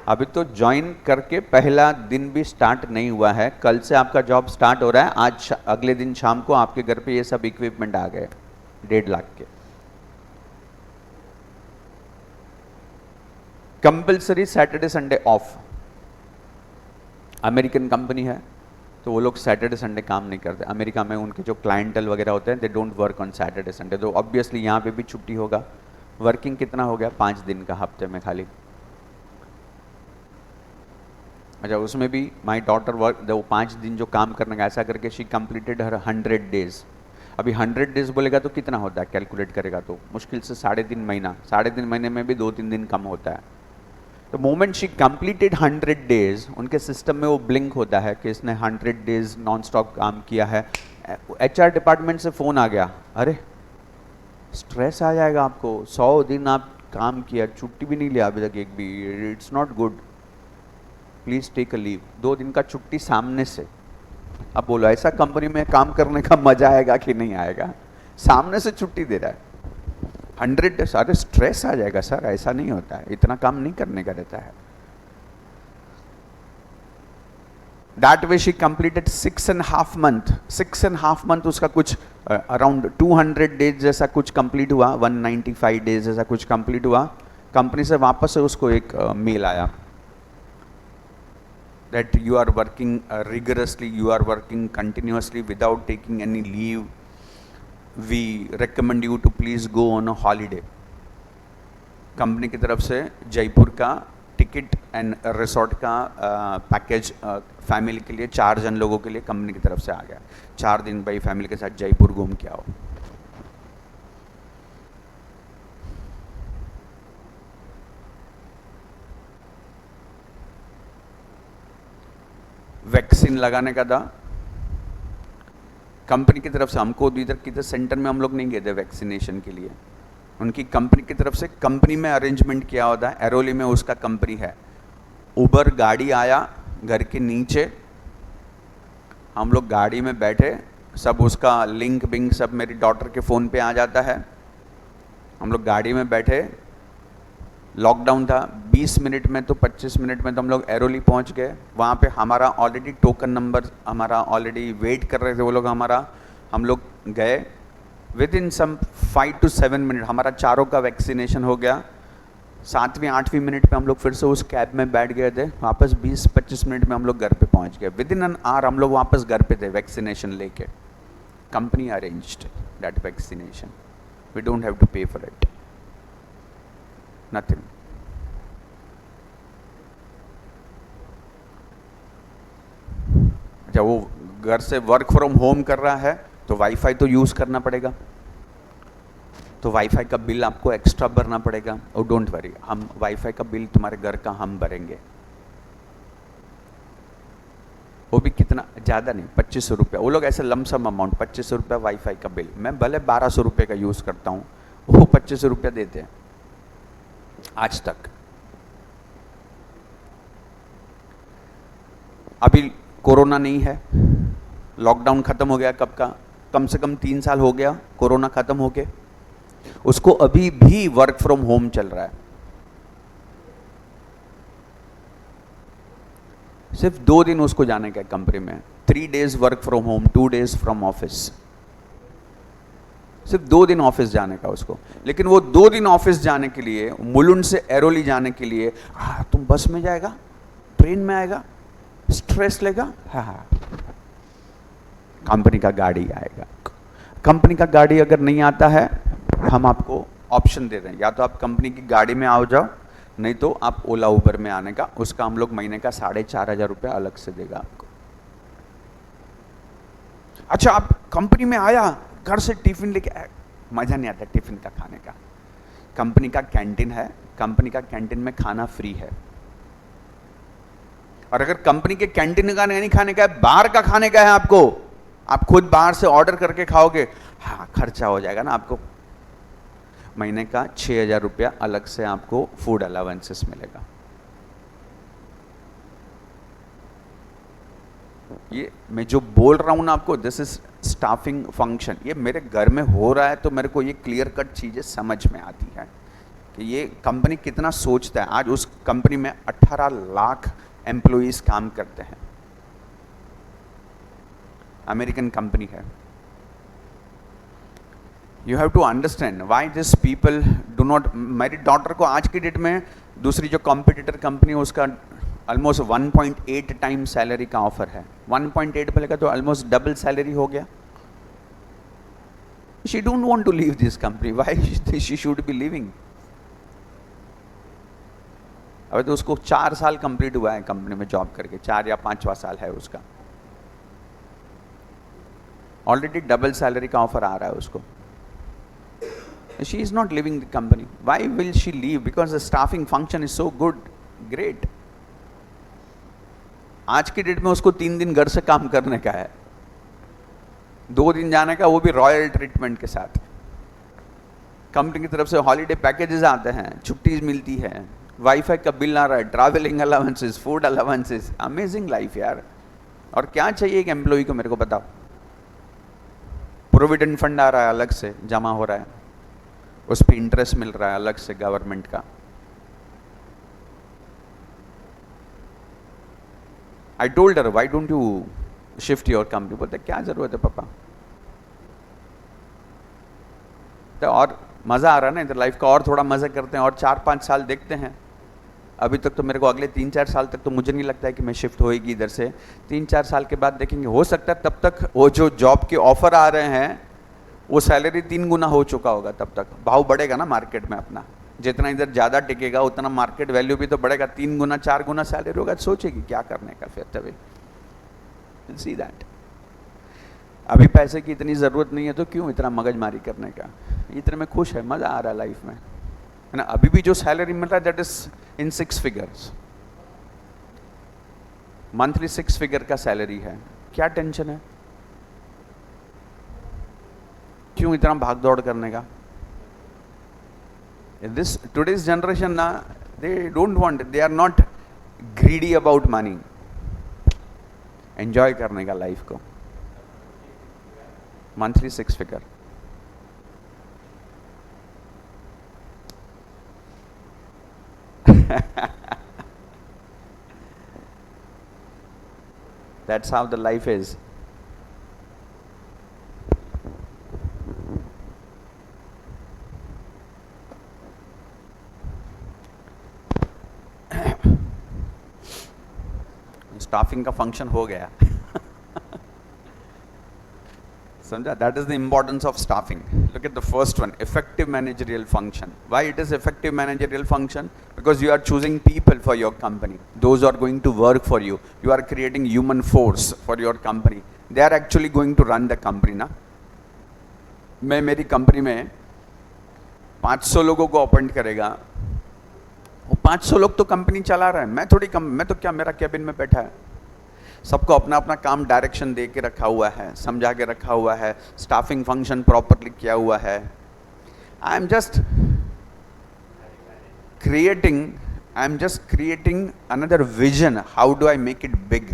अभी तो ज्वाइन करके पहला दिन भी स्टार्ट नहीं हुआ है, कल से आपका जॉब स्टार्ट हो रहा है। आज अगले दिन शाम को आपके घर पे ये सब इक्विपमेंट आ गए 1.5 लाख के। Compulsory Saturday Sunday off. American company है तो वो लोग सैटरडे संडे काम नहीं करते। अमेरिका में उनके जो क्लाइंटल वगैरह होते हैं they don't work on Saturday Sunday, तो ऑब्वियसली यहाँ पे भी छुट्टी होगा। वर्किंग कितना हो गया? 5 दिन का हफ्ते में खाली। अच्छा, उसमें भी माई डॉटर वर्क वो 5 दिन जो काम करने का, ऐसा करके शी कंप्लीटेड हर 100 डेज। अभी 100 डेज बोलेगा तो कितना होता है, कैलकुलेट करेगा तो मुश्किल से 3.5 महीना। 3.5 महीने में भी 2-3 दिन कम होता है। तो मोमेंट शी कंप्लीटेड 100 डेज, उनके सिस्टम में वो ब्लिंक होता है कि इसने 100 डेज नॉन स्टॉप काम किया है। HR डिपार्टमेंट से फ़ोन आ गया, अरे स्ट्रेस आ जाएगा आपको, 100 दिन आप काम किया, छुट्टी भी नहीं लिया अभी तक एक भी, it's not good, please take a leave. 2 दिन का छुट्टी सामने से। अब बोलो ऐसा कंपनी में काम करने का मजा आएगा कि नहीं आएगा? सामने से छुट्टी दे रहा है 100 डेज। अरे स्ट्रेस आ जाएगा सर, ऐसा नहीं होता है, इतना काम नहीं करने का रहता है। That way she completed 6.5 month। 6.5 month उसका कुछ अराउंड 200 डेज जैसा कुछ कंप्लीट हुआ, 195 डेज जैसा कुछ कंप्लीट हुआ। कंपनी से वापस से उसको एक मेल आया that you are working rigorously, you are working continuously without taking any leave, we recommend you to please go on a holiday। Company की तरफ से जयपुर का टिकट एंड रिसोर्ट का पैकेज फैमिली के लिए 4 जन लोगों के लिए कंपनी की तरफ से आ गया। 4 दिन भाई फैमिली के साथ जयपुर घूम के आओ। वैक्सीन लगाने का था कंपनी की तरफ से। हमको इधर किधर सेंटर में हम लोग नहीं गए थे वैक्सीनेशन के लिए, उनकी कंपनी की तरफ से कंपनी में अरेंजमेंट किया होता है। एरोली में उसका कंपनी है। उबर गाड़ी आया घर के नीचे, हम लोग गाड़ी में बैठे, सब उसका लिंक बिंक सब मेरी डॉटर के फ़ोन पे आ जाता है। हम लोग गाड़ी में बैठे, लॉकडाउन था, 20 मिनट में तो 25 मिनट में तो हम लोग एरोली पहुंच गए। वहाँ पे हमारा ऑलरेडी टोकन नंबर, हमारा ऑलरेडी वेट कर रहे थे वो लोग हमारा। हम लोग गए, within some 5 to 7 minute हमारा चारों का वैक्सीनेशन हो गया। 7वीं 8वीं मिनट पे हम लोग फिर से उस कैब में बैठ गए थे। वापस 20-25 मिनट में हम लोग घर पे पहुंच गए। विद इन एन आवर हम लोग वापस घर पे थे वैक्सीनेशन लेके। Company arranged that vaccination, we don't have to pay for it, nothing. जब वो घर से वर्क फ्रॉम होम कर रहा है तो वाईफाई तो यूज़ करना पड़ेगा, तो वाईफाई का बिल आपको एक्स्ट्रा भरना पड़ेगा। और डोंट वरी, हम वाईफाई का बिल तुम्हारे घर का हम भरेंगे। वो भी कितना, ज़्यादा नहीं, 2500 रुपये। वो लोग ऐसे लमसम अमाउंट 2500 रुपये वाईफाई का बिल। मैं भले 1200 रुपये का यूज़ करता हूँ, वो 2500 रुपये देते हैं आज तक। अभी कोरोना नहीं है, लॉकडाउन खत्म हो गया कब का, कम से कम 3 साल हो गया कोरोना खत्म हो के। उसको अभी भी वर्क फ्रॉम होम चल रहा है। सिर्फ 2 दिन उसको जाने का कंपनी में, 3 days work from home, 2 days from office. सिर्फ 2 दिन ऑफिस जाने का उसको। लेकिन वो 2 दिन ऑफिस जाने के लिए, मुलुंड से एरोली जाने के लिए, तुम बस में जाएगा, ट्रेन में आएगा, स्ट्रेस लेगा, हाँ, कंपनी का गाड़ी आएगा। कंपनी का गाड़ी अगर नहीं आता है, हम आपको ऑप्शन दे रहे हैं, या तो आप कंपनी की गाड़ी में आओ जाओ, नहीं तो आप ओला उबर में आने का, उसका हम लोग महीने का 4,500 रुपया अलग से देगा आपको। अच्छा, आप कंपनी में आया, घर से टिफिन लेके आया, मजा नहीं आता टिफिन का खाने का। कंपनी का कैंटीन है, कंपनी का कैंटीन में खाना फ्री है। और अगर कंपनी के कैंटीन का नहीं खाने का है, बाहर का खाने का है आपको, आप खुद बाहर से ऑर्डर करके खाओगे, हाँ खर्चा हो जाएगा ना आपको। महीने का 6,000 रुपया अलग से आपको फूड अलाउंसेस मिलेगा। ये मैं जो बोल रहा हूँ ना आपको, दिस इज स्टाफिंग फंक्शन, ये मेरे घर में हो रहा है तो मेरे को ये क्लियर कट चीज़ें समझ में आती है कि ये कंपनी कितना सोचता है। आज उस कंपनी में 18 लाख एम्प्लॉइज काम करते हैं, अमेरिकन कंपनी है। You have to understand why this people do not. मेरी डॉटर को आज की डेट में दूसरी जो कॉम्पिटिटर कंपनी है उसका ऑलमोस्ट 1.8 टाइम सैलरी का ऑफर है। 1.8 बोलेगा तो ऑलमोस्ट डबल सैलरी हो गया। She don't want to leave this company, why she should be leaving. अभी तो उसको 4 साल कंप्लीट हुआ है कंपनी में जॉब करके, 4 या 5वां साल है उसका, ऑलरेडी डबल सैलरी का ऑफर आ रहा है उसको। She is not living the company. Why will she leave? Because the staffing function is so good, great. आज की डेट में उसको 3 दिन घर से काम करने का है, 2 दिन जाने का, वो भी रॉयल ट्रीटमेंट के साथ। कंपनी की तरफ से हॉलीडे पैकेजेस आते हैं, छुट्टी मिलती है, वाईफाई का बिल आ रहा है, travelling allowances, food allowances, amazing life यार। और क्या चाहिए एक एम्प्लॉय को, मेरे को बताओ। प्रोविडेंट फंड आ रहा है, अलग से जमा हो रहा है, उस पर इंटरेस्ट मिल रहा है अलग से गवर्नमेंट का। I told her, why don't you shift your company? बोलते क्या जरूरत है पापा, तो और मजा आ रहा है ना इधर लाइफ का, और थोड़ा मजा करते हैं और 4-5 साल देखते हैं। अभी तक तो मेरे को अगले 3-4 साल तक तो मुझे नहीं लगता है कि मैं शिफ्ट होएगी इधर से। 3-4 साल के बाद देखेंगे, हो सकता है तब तक वो जो जॉब के ऑफर आ रहे हैं वो सैलरी 3 गुना हो चुका होगा। तब तक भाव बढ़ेगा ना मार्केट में अपना, जितना इधर ज़्यादा टिकेगा उतना मार्केट वैल्यू भी तो बढ़ेगा। 3 गुना 4 गुना सैलरी होगा, सोचेगी क्या करने का फिर। तभी सी दैट अभी पैसे की इतनी ज़रूरत नहीं है तो क्यों इतना मगजमारी करने का। इतने में खुश है, मज़ा आ रहा है लाइफ में, है ना। अभी भी जो सैलरी मिल रहा है that is in 6 figures, monthly 6 figure का सैलरी है। क्या टेंशन है, क्यों इतना भाग दौड़ करने का। दिस टुडेज जनरेशन ना, they don't want, they are not greedy about money. Enjoy करने का लाइफ को, monthly 6 figure. That's how the life is. Staffing का फंक्शन हो गया। समझा? That is the importance of staffing. Look at the first one, effective managerial function. Why it is effective managerial function? Because you are choosing people for your company. Those are going to work for you. You are creating human force for your company. They are actually going to run the company ना। मैं मेरी company में 500 लोगों को appoint करेगा, वो 500 लोग तो कंपनी चला रहा है, मैं थोड़ी मैं तो क्या, मेरा कैबिन में बैठा है। सबको अपना अपना काम डायरेक्शन दे के रखा हुआ है, समझा के रखा हुआ है, स्टाफिंग फंक्शन प्रॉपरली किया हुआ है। I am just creating another vision. How do I make it big?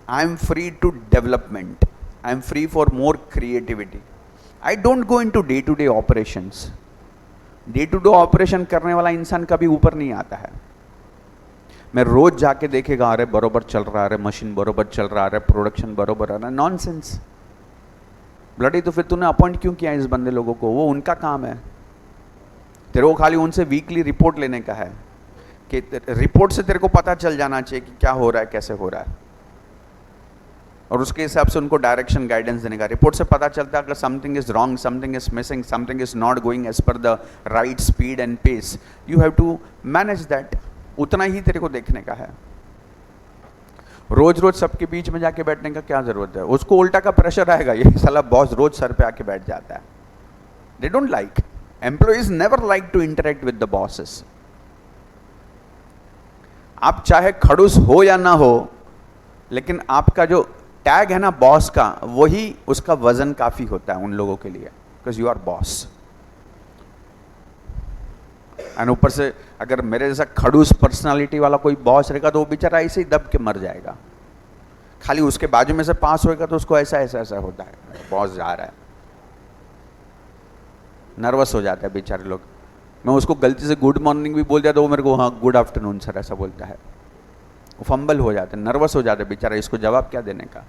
I am free to development. I am free for more creativity. I don't go into day-to-day operations. Day-to-day operation करने वाला इंसान कभी ऊपर नहीं आता है। मैं रोज जाके देखेगा, अरे बरोबर चल रहा है, अरे मशीन बरोबर चल रहा है, अरे प्रोडक्शन बरोबर आ रहा है। Nonsense bloody. तो फिर तूने अपॉइंट क्यों किया इस बंदे लोगों को? वो उनका काम है, तेरे को खाली उनसे वीकली रिपोर्ट लेने का है कि रिपोर्ट से तेरे को पता चल जाना चाहिए कि क्या हो रहा है, कैसे हो रहा है, और उसके हिसाब से उनको डायरेक्शन गाइडेंस देने का। रिपोर्ट से पता चलता है अगर something is wrong, something is missing, something is not going as per the right speed and pace, you have to manage that. उतना ही तेरे को देखने का है। रोज रोज सबके बीच में जाके बैठने का क्या जरूरत है? उसको उल्टा का प्रेशर आएगा, ये साला बॉस रोज सर पे आके बैठ जाता है। They don't like, employees never like to interact with the bosses. आप चाहे खड़ूस हो या ना हो, लेकिन आपका जो टैग है ना बॉस का, वही उसका वजन काफी होता है उन लोगों के लिए, because you are boss. And ऊपर से अगर मेरे जैसा खड़ूस पर्सनालिटी वाला कोई बॉस रहेगा तो वो बेचारा ऐसे ही दब के मर जाएगा। खाली उसके बाजू में से पास होएगा तो उसको ऐसा ऐसा ऐसा होता है, बॉस जा रहा है, नर्वस हो जाता है बेचारे लोग। मैं उसको गलती से गुड मॉर्निंग भी बोल दिया तो वो मेरे को हाँ गुड आफ्टरनून सर ऐसा बोलता है, वो फंबल हो जाते हैं, नर्वस हो जाते हैं बेचारा, इसको जवाब क्या देने का।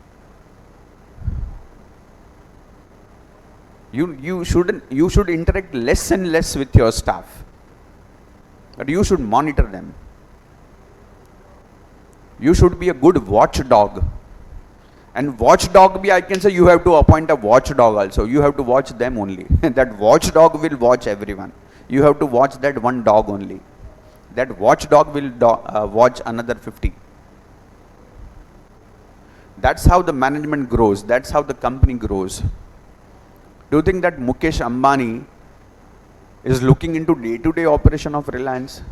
You should interact less and less with your staff, but you should monitor them. You should be a good watchdog. And watchdog be, I can say you have to appoint a watchdog also. You have to watch them only. That watchdog will watch everyone. You have to watch that one dog only. That watchdog will watch another 50. That's how the management grows. That's how the company grows. Do you think that Mukesh Ambani is looking into day-to-day operation of Reliance?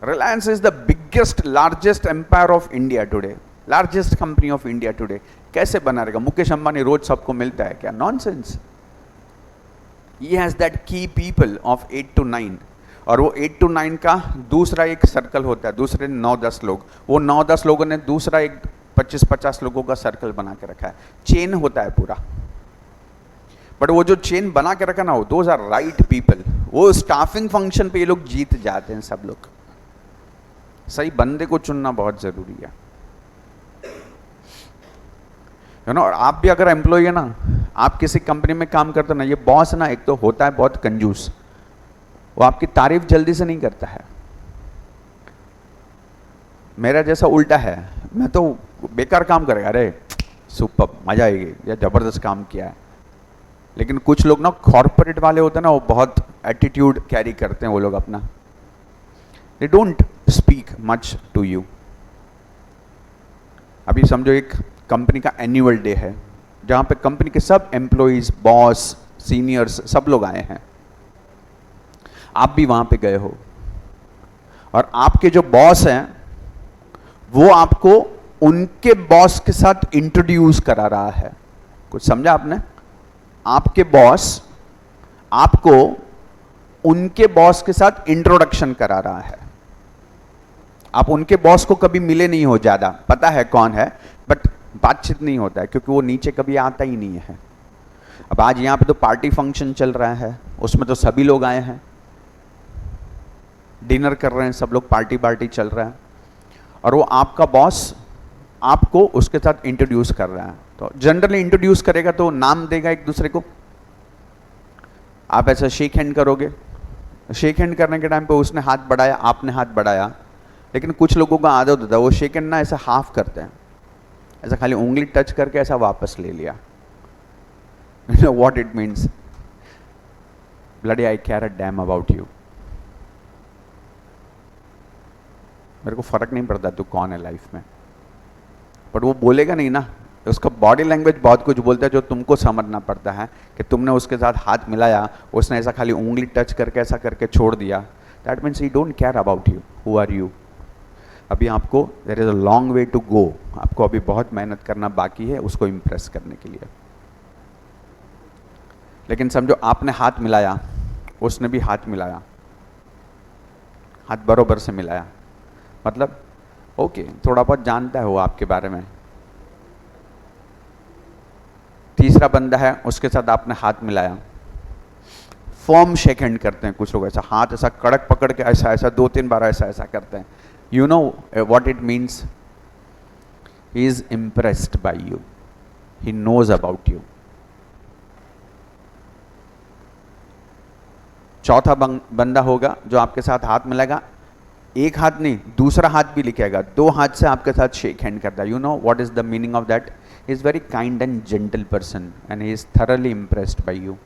Reliance is the biggest, largest empire of India today. Largest company of India today. कैसे बना रहेगा? मुकेश अंबानी रोज सबको मिलता है क्या? Nonsense. He has that key people of 8 to 9. और वो 8 to 9 का दूसरा एक सर्कल होता है, दूसरे 9-10 लोग, वो 9-10 लोगों ने दूसरा एक 25-50 लोगों का सर्कल बना के रखा है, चेन होता है पूरा। बट वो जो चेन बना के रखा ना, वो दोज आर राइट पीपल। वो स्टाफिंग फंक्शन पे ये लोग जीत जाते हैं सब लोग। सही बंदे को चुनना बहुत जरूरी है, यू नो। और आप भी अगर एम्प्लॉय है ना, आप किसी कंपनी में काम करते ना, ये बॉस ना एक तो होता है बहुत कंजूस, वो आपकी तारीफ जल्दी से नहीं करता है। मेरा जैसा उल्टा है, मैं तो बेकार काम करेगा, अरे सुपर मजा आएगी या जबरदस्त काम किया है। लेकिन कुछ लोग ना कॉर्पोरेट वाले होते हैं ना, वो बहुत एटीट्यूड कैरी करते हैं वो लोग अपना। They don't speak much to you. अभी समझो एक कंपनी का एनुअल डे है, जहां पे कंपनी के सब एम्प्लॉइज, बॉस, सीनियर्स सब लोग आए हैं। आप भी वहां पे गए हो और आपके जो बॉस हैं वो आपको उनके बॉस के साथ इंट्रोड्यूस करा रहा है। कुछ समझा आपने? आपके बॉस आपको उनके बॉस के साथ इंट्रोडक्शन करा रहा है। आप उनके बॉस को कभी मिले नहीं हो, ज्यादा पता है कौन है, बट बातचीत नहीं होता है क्योंकि वो नीचे कभी आता ही नहीं है। अब आज यहाँ पे तो पार्टी फंक्शन चल रहा है, उसमें तो सभी लोग आए हैं, डिनर कर रहे हैं सब लोग, पार्टी चल रहा है, और वो आपका बॉस आपको उसके साथ इंट्रोड्यूस कर रहा है। तो जनरली इंट्रोड्यूस करेगा तो नाम देगा एक दूसरे को, आप ऐसा शेक हैंड करोगे। शेक हैंड करने के टाइम पे उसने हाथ बढ़ाया, आपने हाथ बढ़ाया, लेकिन कुछ लोगों का आदत होता है वो शेक हैंड ना ऐसा हाफ करते हैं, ऐसा खाली उंगली टच करके ऐसा वापस ले लिया। You know what it means? Bloody I care a damn about you. मेरे को फर्क नहीं पड़ता तू कौन है लाइफ में, बट वो बोलेगा नहीं ना, उसका बॉडी लैंग्वेज बहुत कुछ बोलता है जो तुमको समझना पड़ता है कि तुमने उसके साथ हाथ मिलाया, उसने ऐसा खाली उंगली टच करके ऐसा करके छोड़ दिया। That means he don't care about you, who are you. अभी आपको there is a long way to go, आपको अभी बहुत मेहनत करना बाकी है उसको इम्प्रेस करने के लिए। लेकिन समझो आपने हाथ मिलाया, उसने भी हाथ मिलाया, हाथ बरोबर से मिलाया, मतलब ओके थोड़ा बहुत जानता है वो आपके बारे में। तीसरा बंदा है, उसके साथ आपने हाथ मिलाया, फॉर्म शेक हैंड करते हैं कुछ लोग, ऐसा हाथ ऐसा कड़क पकड़ के ऐसा ऐसा 2-3 बार ऐसा ऐसा करते हैं। You know what it means? He is impressed by you. He knows about you. चौथा बंदा होगा जो आपके साथ हाथ मिलाएगा, एक हाथ नहीं दूसरा हाथ भी लिखेगा, 2 हाथ से आपके साथ शेक हैंड करता है। You know what is the meaning of that? He is very kind and gentle person and he is thoroughly impressed by you.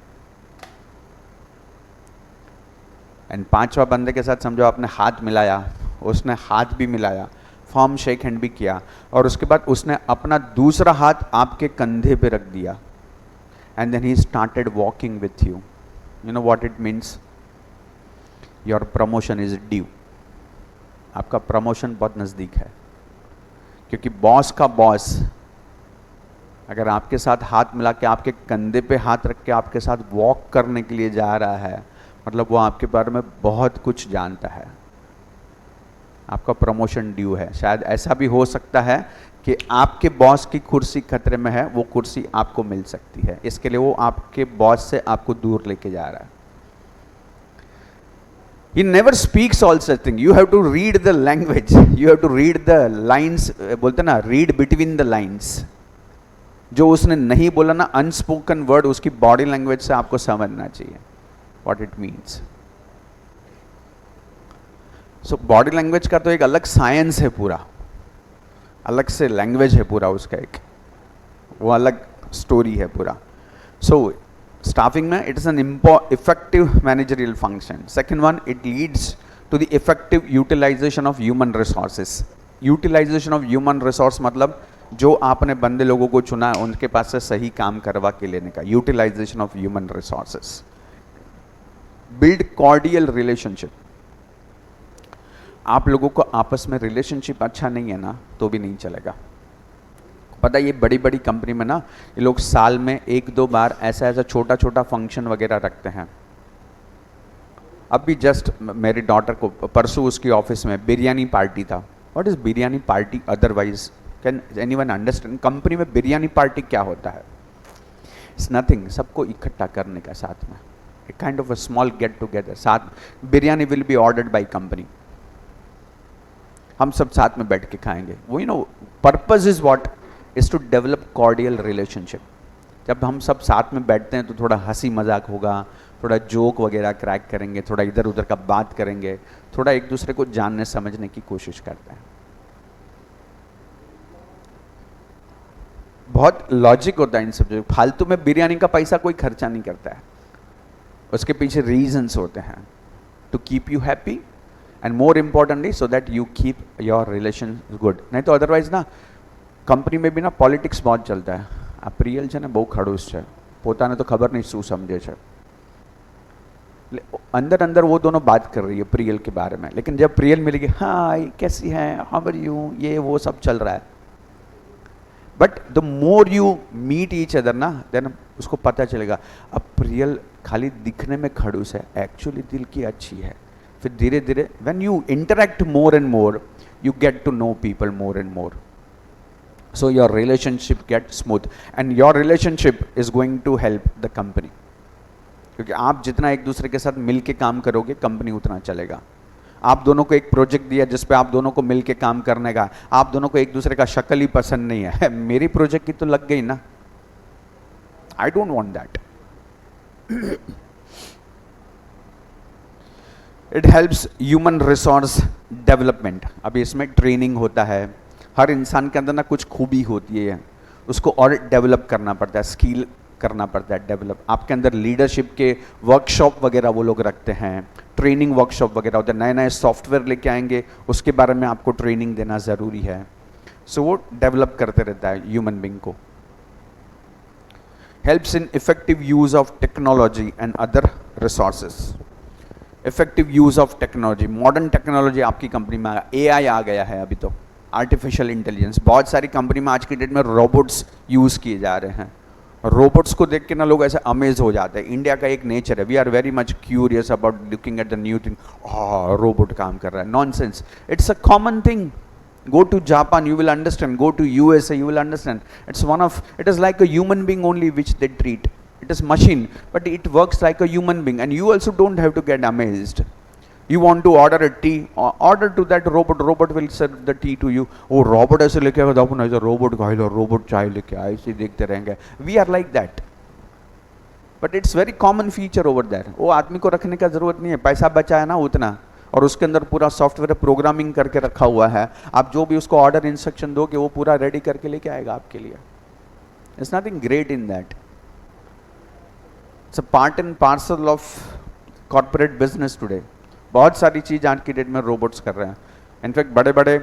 And 5वां बंदे के साथ समझो आपने हाथ मिलाया, उसने हाथ भी मिलाया, फॉर्म शेक हैंड भी किया, और उसके बाद उसने अपना दूसरा हाथ आपके कंधे पे रख दिया, and then he started walking with you. You know what it means? Your promotion is due. आपका प्रमोशन बहुत नज़दीक है, क्योंकि बॉस का बॉस अगर आपके साथ हाथ मिला के आपके कंधे पे हाथ रख के आपके साथ वॉक करने के लिए जा रहा है, मतलब वो आपके बारे में बहुत कुछ जानता है। आपका प्रमोशन ड्यू है। शायद ऐसा भी हो सकता है कि आपके बॉस की कुर्सी खतरे में है, वो कुर्सी आपको मिल सकती है, इसके लिए वो आपके बॉस से आपको दूर लेके जा रहा है। He never speaks all such thing. You have to read the language. You have to read the lines. बोलते ना, read between the lines. जो उसने नहीं बोला ना, अनस्पोकन वर्ड, उसकी बॉडी लैंग्वेज से आपको समझना चाहिए what it means. So body language का तो एक अलग साइंस है, पूरा अलग से लैंग्वेज है पूरा उसका, एक वो अलग स्टोरी है पूरा. So स्टाफिंग में it is an effective managerial function. Second one, it leads to the effective utilization of human resources. Utilization of human resource मतलब जो आपने बंदे लोगों को चुना है उनके पास से सही काम करवा के लेने का, utilization of human resources. Build cordial relationship. आप लोगों को आपस में रिलेशनशिप अच्छा नहीं है ना, तो भी नहीं चलेगा. पता है ये बड़ी बड़ी कंपनी में ना, ये लोग साल में एक दो बार ऐसा ऐसा छोटा छोटा फंक्शन वगैरह रखते हैं. अब भी जस्ट मेरी डॉटर को परसों उसकी ऑफिस में बिरयानी पार्टी था. What is biryani party otherwise? Can anyone understand? Company में बिरयानी पार्टी क्या होता है? इट्स नथिंग, सबको इकट्ठा करने का साथ में, a kind of a small get together. साथ biryani will be ordered by company, हम सब साथ में बैठ के खाएंगे. वो you know purpose is what is to develop cordial relationship. जब हम सब साथ में बैठते हैं तो थोड़ा हंसी मजाक होगा, थोड़ा जोक वगैरह क्रैक करेंगे, थोड़ा इधर उधर का बात करेंगे, थोड़ा एक दूसरे को जानने समझने की कोशिश करते हैं. बहुत लॉजिक होता है इन सब. फालतू में बिरयानी का पैसा कोई खर्चा नहीं करता है, उसके पीछे रीजंस होते हैं to keep you happy and more importantly so that you keep your relation good. नहीं तो अदरवाइज ना કંપની में भी ना पॉलिटिक्स बहुत चलता है. આ પ્રિયલ છે ને બહુ ખડૂસ છે, પોતાને તો ખબર નહીં શું સમજે છે. अंदर अंदर वो दोनों बात कर रही है प्रियल के बारे में, लेकिन जब प्रियल मिलेगी, हाय कैसी हैं, हाउ आर यू, ये वो सब चल रहा है. But the more you meet each other ना, देन उसको पता चलेगा अब प्रियल खाली दिखने में खड़ूस है, एक्चुअली दिल की अच्छी है. फिर धीरे धीरे when you interact more and more, you get to know people more and more. So your relationship gets smooth and your relationship is going to help the company. क्योंकि आप जितना एक दूसरे के साथ मिल के काम करोगे, कंपनी उतना चलेगा. आप दोनों को एक प्रोजेक्ट दिया जिस पे आप दोनों को मिल के काम करने का, आप दोनों को एक दूसरे का शक्ल ही पसंद नहीं है, मेरी प्रोजेक्ट की तो लग गई ना. I don't want that. It helps human resource development. अभी इसमें ट्रेनिंग होता है. हर इंसान के अंदर ना कुछ खूबी होती है, उसको और डेवलप करना पड़ता है, स्किल करना पड़ता है डेवलप. आपके अंदर लीडरशिप के वर्कशॉप वगैरह वो लोग रखते हैं, ट्रेनिंग वर्कशॉप वगैरह होते हैं. नए नए सॉफ्टवेयर लेके आएंगे, उसके बारे में आपको ट्रेनिंग देना ज़रूरी है. सो वो डेवलप करते रहता है ह्यूमन बींग को. Helps in effective use of technology and other resources. Effective use of technology, modern technology आपकी कंपनी में AI आ गया है. अभी तो आर्टिफिशियल इंटेलिजेंस, बहुत सारी कंपनी में आज की डेट में रोबोट्स यूज़ किए जा रहे हैं. रोबोट्स को देख के ना लोग ऐसे अमेज हो जाते हैं. इंडिया का एक नेचर है, we are very much curious about looking at the new thing. Robot काम कर रहा है, nonsense. It's a common thing. Go to Japan, you will understand. Go to USA, you will understand. It is like a human being only which they treat. It is machine, but it works like a human being, and you also don't have to get amazed. You want to order a tea, order to that robot. Robot will serve the tea to you. Oh, robot ऐसे लेके आएगा, अपन ऐसे robot खाएगा, robot चाय लेके आए, ऐसे देखते रहेंगे. We are like that. But it's very common feature over there. वो आदमी को रखने का जरूरत नहीं है, पैसा बचा है ना उतना, और उसके अंदर पूरा सॉफ्टवेयर प्रोग्रामिंग करके रखा हुआ है. आप जो भी उसको ऑर्डर इंस्ट्रक्शन दोगे वो पूरा रेडी करके लेके आएगा आपके लिए. There's nothing great in that. It's a part and parcel of corporate business today. बहुत सारी चीज़ आज की डेट में रोबोट्स कर रहे हैं. इनफैक्ट बड़े बड़े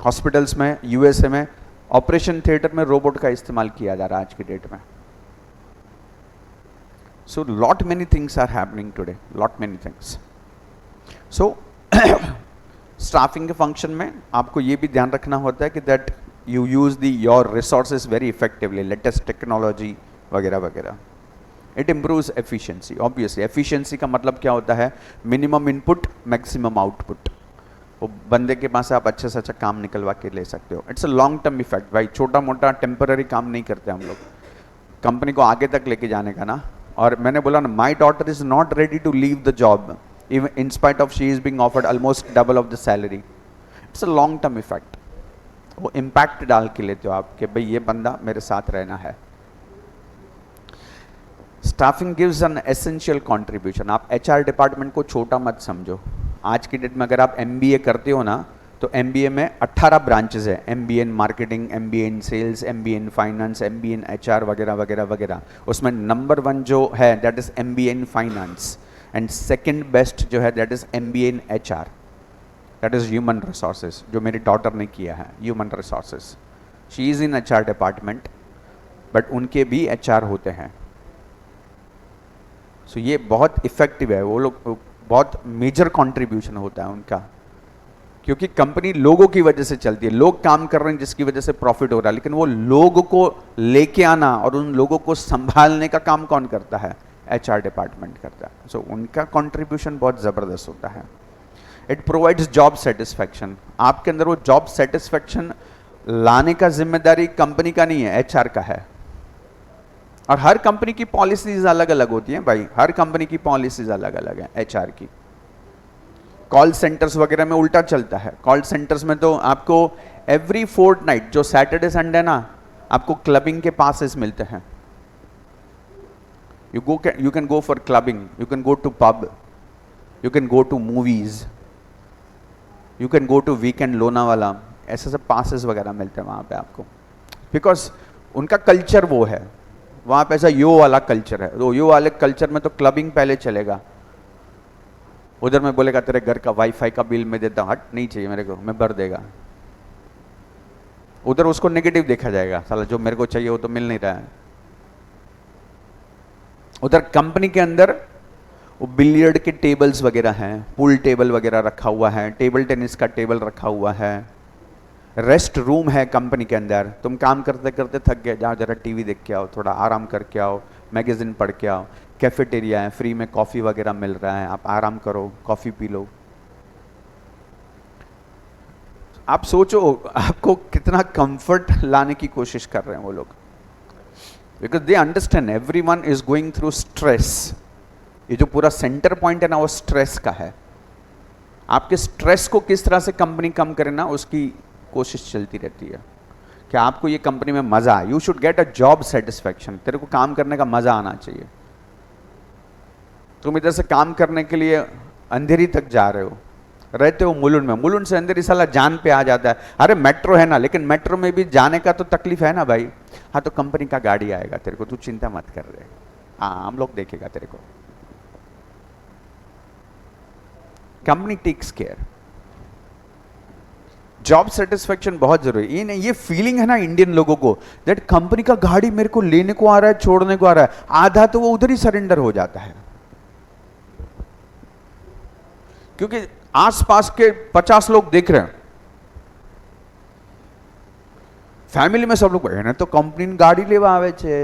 हॉस्पिटल्स में USA में ऑपरेशन थिएटर में रोबोट का इस्तेमाल किया जा रहा है आज की डेट में. So lot many things are happening today, lot many things. So staffing के फंक्शन में आपको ये भी ध्यान रखना होता है कि that you use the your resources very effectively, latest technology वगैरह वगैरह. It improves efficiency. Obviously efficiency का मतलब क्या होता है? Minimum input maximum output. वो बंदे के पास आप अच्छे से अच्छा काम निकलवा के ले सकते हो। It's a long term effect भाई, छोटा मोटा टेम्पररी काम नहीं करते हम लोग, कंपनी को आगे तक लेके जाने का ना। और मैंने बोला ना, my daughter is not ready to leave the job even in spite of she is being offered almost double of the salary. It's a long term effect, वो इम्पैक्ट डाल के लेते हो आप कि भाई ये बंदा मेरे साथ रहना है। Staffing gives an essential contribution. आप एचआर डिपार्टमेंट को छोटा मत समझो। आज की डेट में अगर आप एमबीए करते हो ना, तो एमबीए में 18 ब्रांचेस है, MBA in marketing, MBA in sales, MBA in finance, MBA in HR वगैरह वगैरह वगैरह। उसमें नंबर 1 जो है that is MBA in finance, and second best जो है that is MBA in HR, that is human resources, जो मेरी डॉटर ने किया है human resources. She is in HR department, but उनके भी एचआर होते हैं। सो ये बहुत इफेक्टिव है, वो लोग बहुत मेजर कंट्रीब्यूशन होता है उनका, क्योंकि कंपनी लोगों की वजह से चलती है, लोग काम कर रहे हैं जिसकी वजह से प्रॉफिट हो रहा है, लेकिन वो लोगों को लेके आना और उन लोगों को संभालने का काम कौन करता है? एचआर डिपार्टमेंट करता है। सो उनका कंट्रीब्यूशन बहुत जबरदस्त होता है। It provides job satisfaction. आपके अंदर वो जॉब सेटिस्फैक्शन लाने का जिम्मेदारी कंपनी का नहीं है, एचआर का है। और हर कंपनी की पॉलिसीज अलग अलग होती हैं भाई, हर कंपनी की पॉलिसीज अलग अलग है एचआर की। कॉल सेंटर्स वगैरह में उल्टा चलता है। कॉल सेंटर्स में तो आपको एवरी फोर्टनाइट, जो सैटरडे संडे ना, आपको क्लबिंग के पासेस मिलते हैं। You can go for clubbing, you can go to pub, you can go to movies, you can go to weekend Lonavala, ऐसे सब पासेस वगैरह मिलते हैं वहाँ पे आपको, बिकॉज उनका कल्चर वो है। वहाँ पे ऐसा यो वाला कल्चर है, तो यो वाले कल्चर में तो क्लबिंग पहले चलेगा। उधर में बोलेगा तेरे घर का वाईफाई का बिल मैं देता हूँ, हट नहीं चाहिए मेरे को, मैं भर देगा। उधर उसको नेगेटिव देखा जाएगा, साला जो मेरे को चाहिए वो तो मिल नहीं रहा है। उधर कंपनी के अंदर वो बिलियर्ड के टेबल्स वगैरह हैं, पूल टेबल वगैरह रखा हुआ है, टेबल टेनिस का टेबल रखा हुआ है, रेस्ट रूम है कंपनी के अंदर। तुम काम करते करते थक गए, जाओ जरा टीवी देख के आओ, थोड़ा आराम करके आओ, मैगजीन पढ़ के आओ। कैफेटेरिया है, फ्री में कॉफ़ी वगैरह मिल रहा है, आप आराम करो, कॉफ़ी पी लो। आप सोचो आपको कितना कंफर्ट लाने की कोशिश कर रहे हैं वो लोग, because they understand everyone is going through stress. ये जो पूरा सेंटर पॉइंट है ना, वो स्ट्रेस का है। आपके स्ट्रेस को किस तरह से कंपनी कम करे ना, उसकी कोशिश चलती रहती है कि आपको ये कंपनी में मजा आए। You should get a job satisfaction, तेरे को काम करने का मजा आना चाहिए। तुम इधर से काम करने के लिए अंधेरी तक जा रहे हो, रहते हो मुलुंड में, मुलुंड से अंधेरी साला जान पे आ जाता है। अरे मेट्रो है ना, लेकिन मेट्रो में भी जाने का तो तकलीफ है ना भाई। हाँ तो कंपनी का गाड़ी आएगा तेरे को, तू चिंता मत कर रहे, हाँ हम लोग देखेगा तेरे को। Company takes care. Job satisfaction बहुत जरूरी। ये नहीं, ये फीलिंग है ना इंडियन लोगों को, दैट कंपनी का गाड़ी मेरे को लेने को आ रहा है, छोड़ने को आ रहा है, आधा तो वो उधर ही सरेंडर हो जाता है, क्योंकि आसपास के 50 लोग देख रहे हैं। फैमिली में सब लोग એને તો કંપની ગાડી લેવા આવે છે,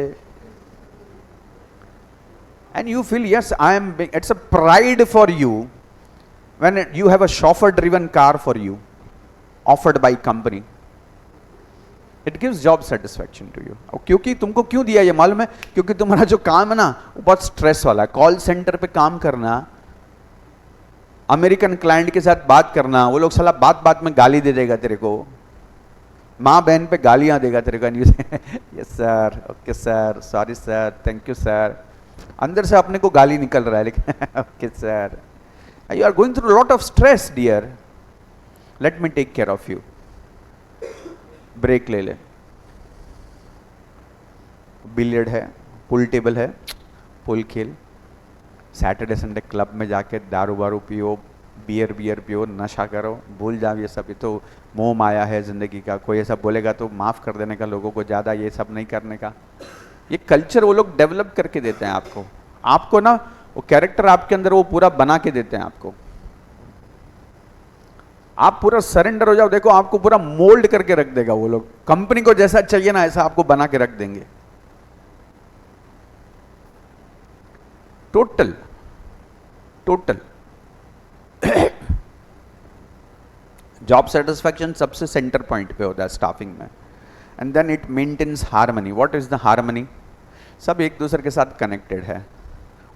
and you feel yes I am being, it's a pride for you when you have a chauffeur driven car for you offered by company. It gives job satisfaction to you. क्योंकि तुमको क्यों दिया ये मालूम है? क्योंकि तुम्हारा जो काम है ना वो बहुत स्ट्रेस वाला है। कॉल सेंटर पे काम करना, अमेरिकन क्लाइंट के साथ बात करना, वो लोग साला बात बात में गाली दे देगा तेरे को, माँ बहन पे गालियां देगा तेरे को। Yes sir, okay sir, sorry sir, thank you sir, अंदर से अपने को गाली निकल रहा है लेकिन okay sir, you are going through lot of stress dear, let me take care of you. Break ले ले, बिलियर्ड है, पुल टेबल है, पुल खेल, सैटरडे संडे क्लब में जाके दारू वारू पियो, बियर पियो, नशा करो, भूल जाओ ये सब। ये तो मोह माया है ज़िंदगी का। कोई ऐसा बोलेगा तो माफ़ कर देने का लोगों को, ज़्यादा ये सब नहीं करने का। ये कल्चर वो लोग डेवलप करके देते हैं आपको ना वो कैरेक्टर आपके अंदर वो पूरा बना के देते हैं आपको। आप पूरा सरेंडर हो जाओ, देखो आपको पूरा मोल्ड करके रख देगा वो लोग। कंपनी को जैसा चाहिए ना ऐसा आपको बना के रख देंगे। टोटल जॉब सेटिस्फैक्शन सबसे सेंटर पॉइंट पे होता है स्टाफिंग में. And then it maintains harmony. What is the harmony? सब एक दूसरे के साथ कनेक्टेड है.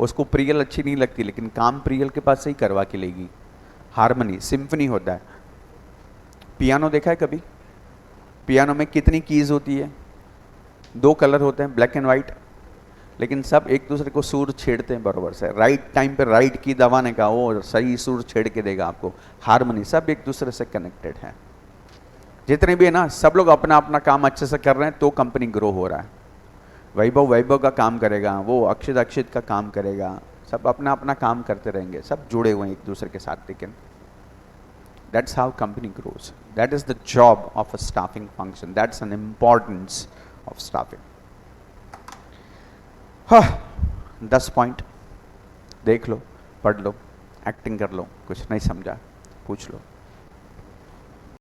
उसको प्रियल अच्छी नहीं लगती लेकिन काम प्रियल के पास से ही करवा के लेगी. हारमनी, सिम्फनी होता है. पियानो देखा है कभी? पियानो में कितनी कीज होती है? 2 कलर होते हैं, ब्लैक एंड वाइट, लेकिन सब एक दूसरे को सुर छेड़ते हैं बराबर से. राइट टाइम पे राइट की दबाने का वो सही सुर छेड़ के देगा आपको. हारमनी, सब एक दूसरे से कनेक्टेड है. जितने भी है ना, सब लोग अपना अपना काम अच्छे से कर रहे हैं तो कंपनी ग्रो हो रहा है. वैभव का काम करेगा, वो अक्षित का काम करेगा, सब अपना अपना काम करते रहेंगे, सब जुड़े हुए हैं एक दूसरे के साथ. लेकिन that's how company grows. That is the job of a staffing function. That's an importance of staffing. 10 point देख लो, पढ़ लो, एक्टिंग कर लो. कुछ नहीं समझा पूछ लो.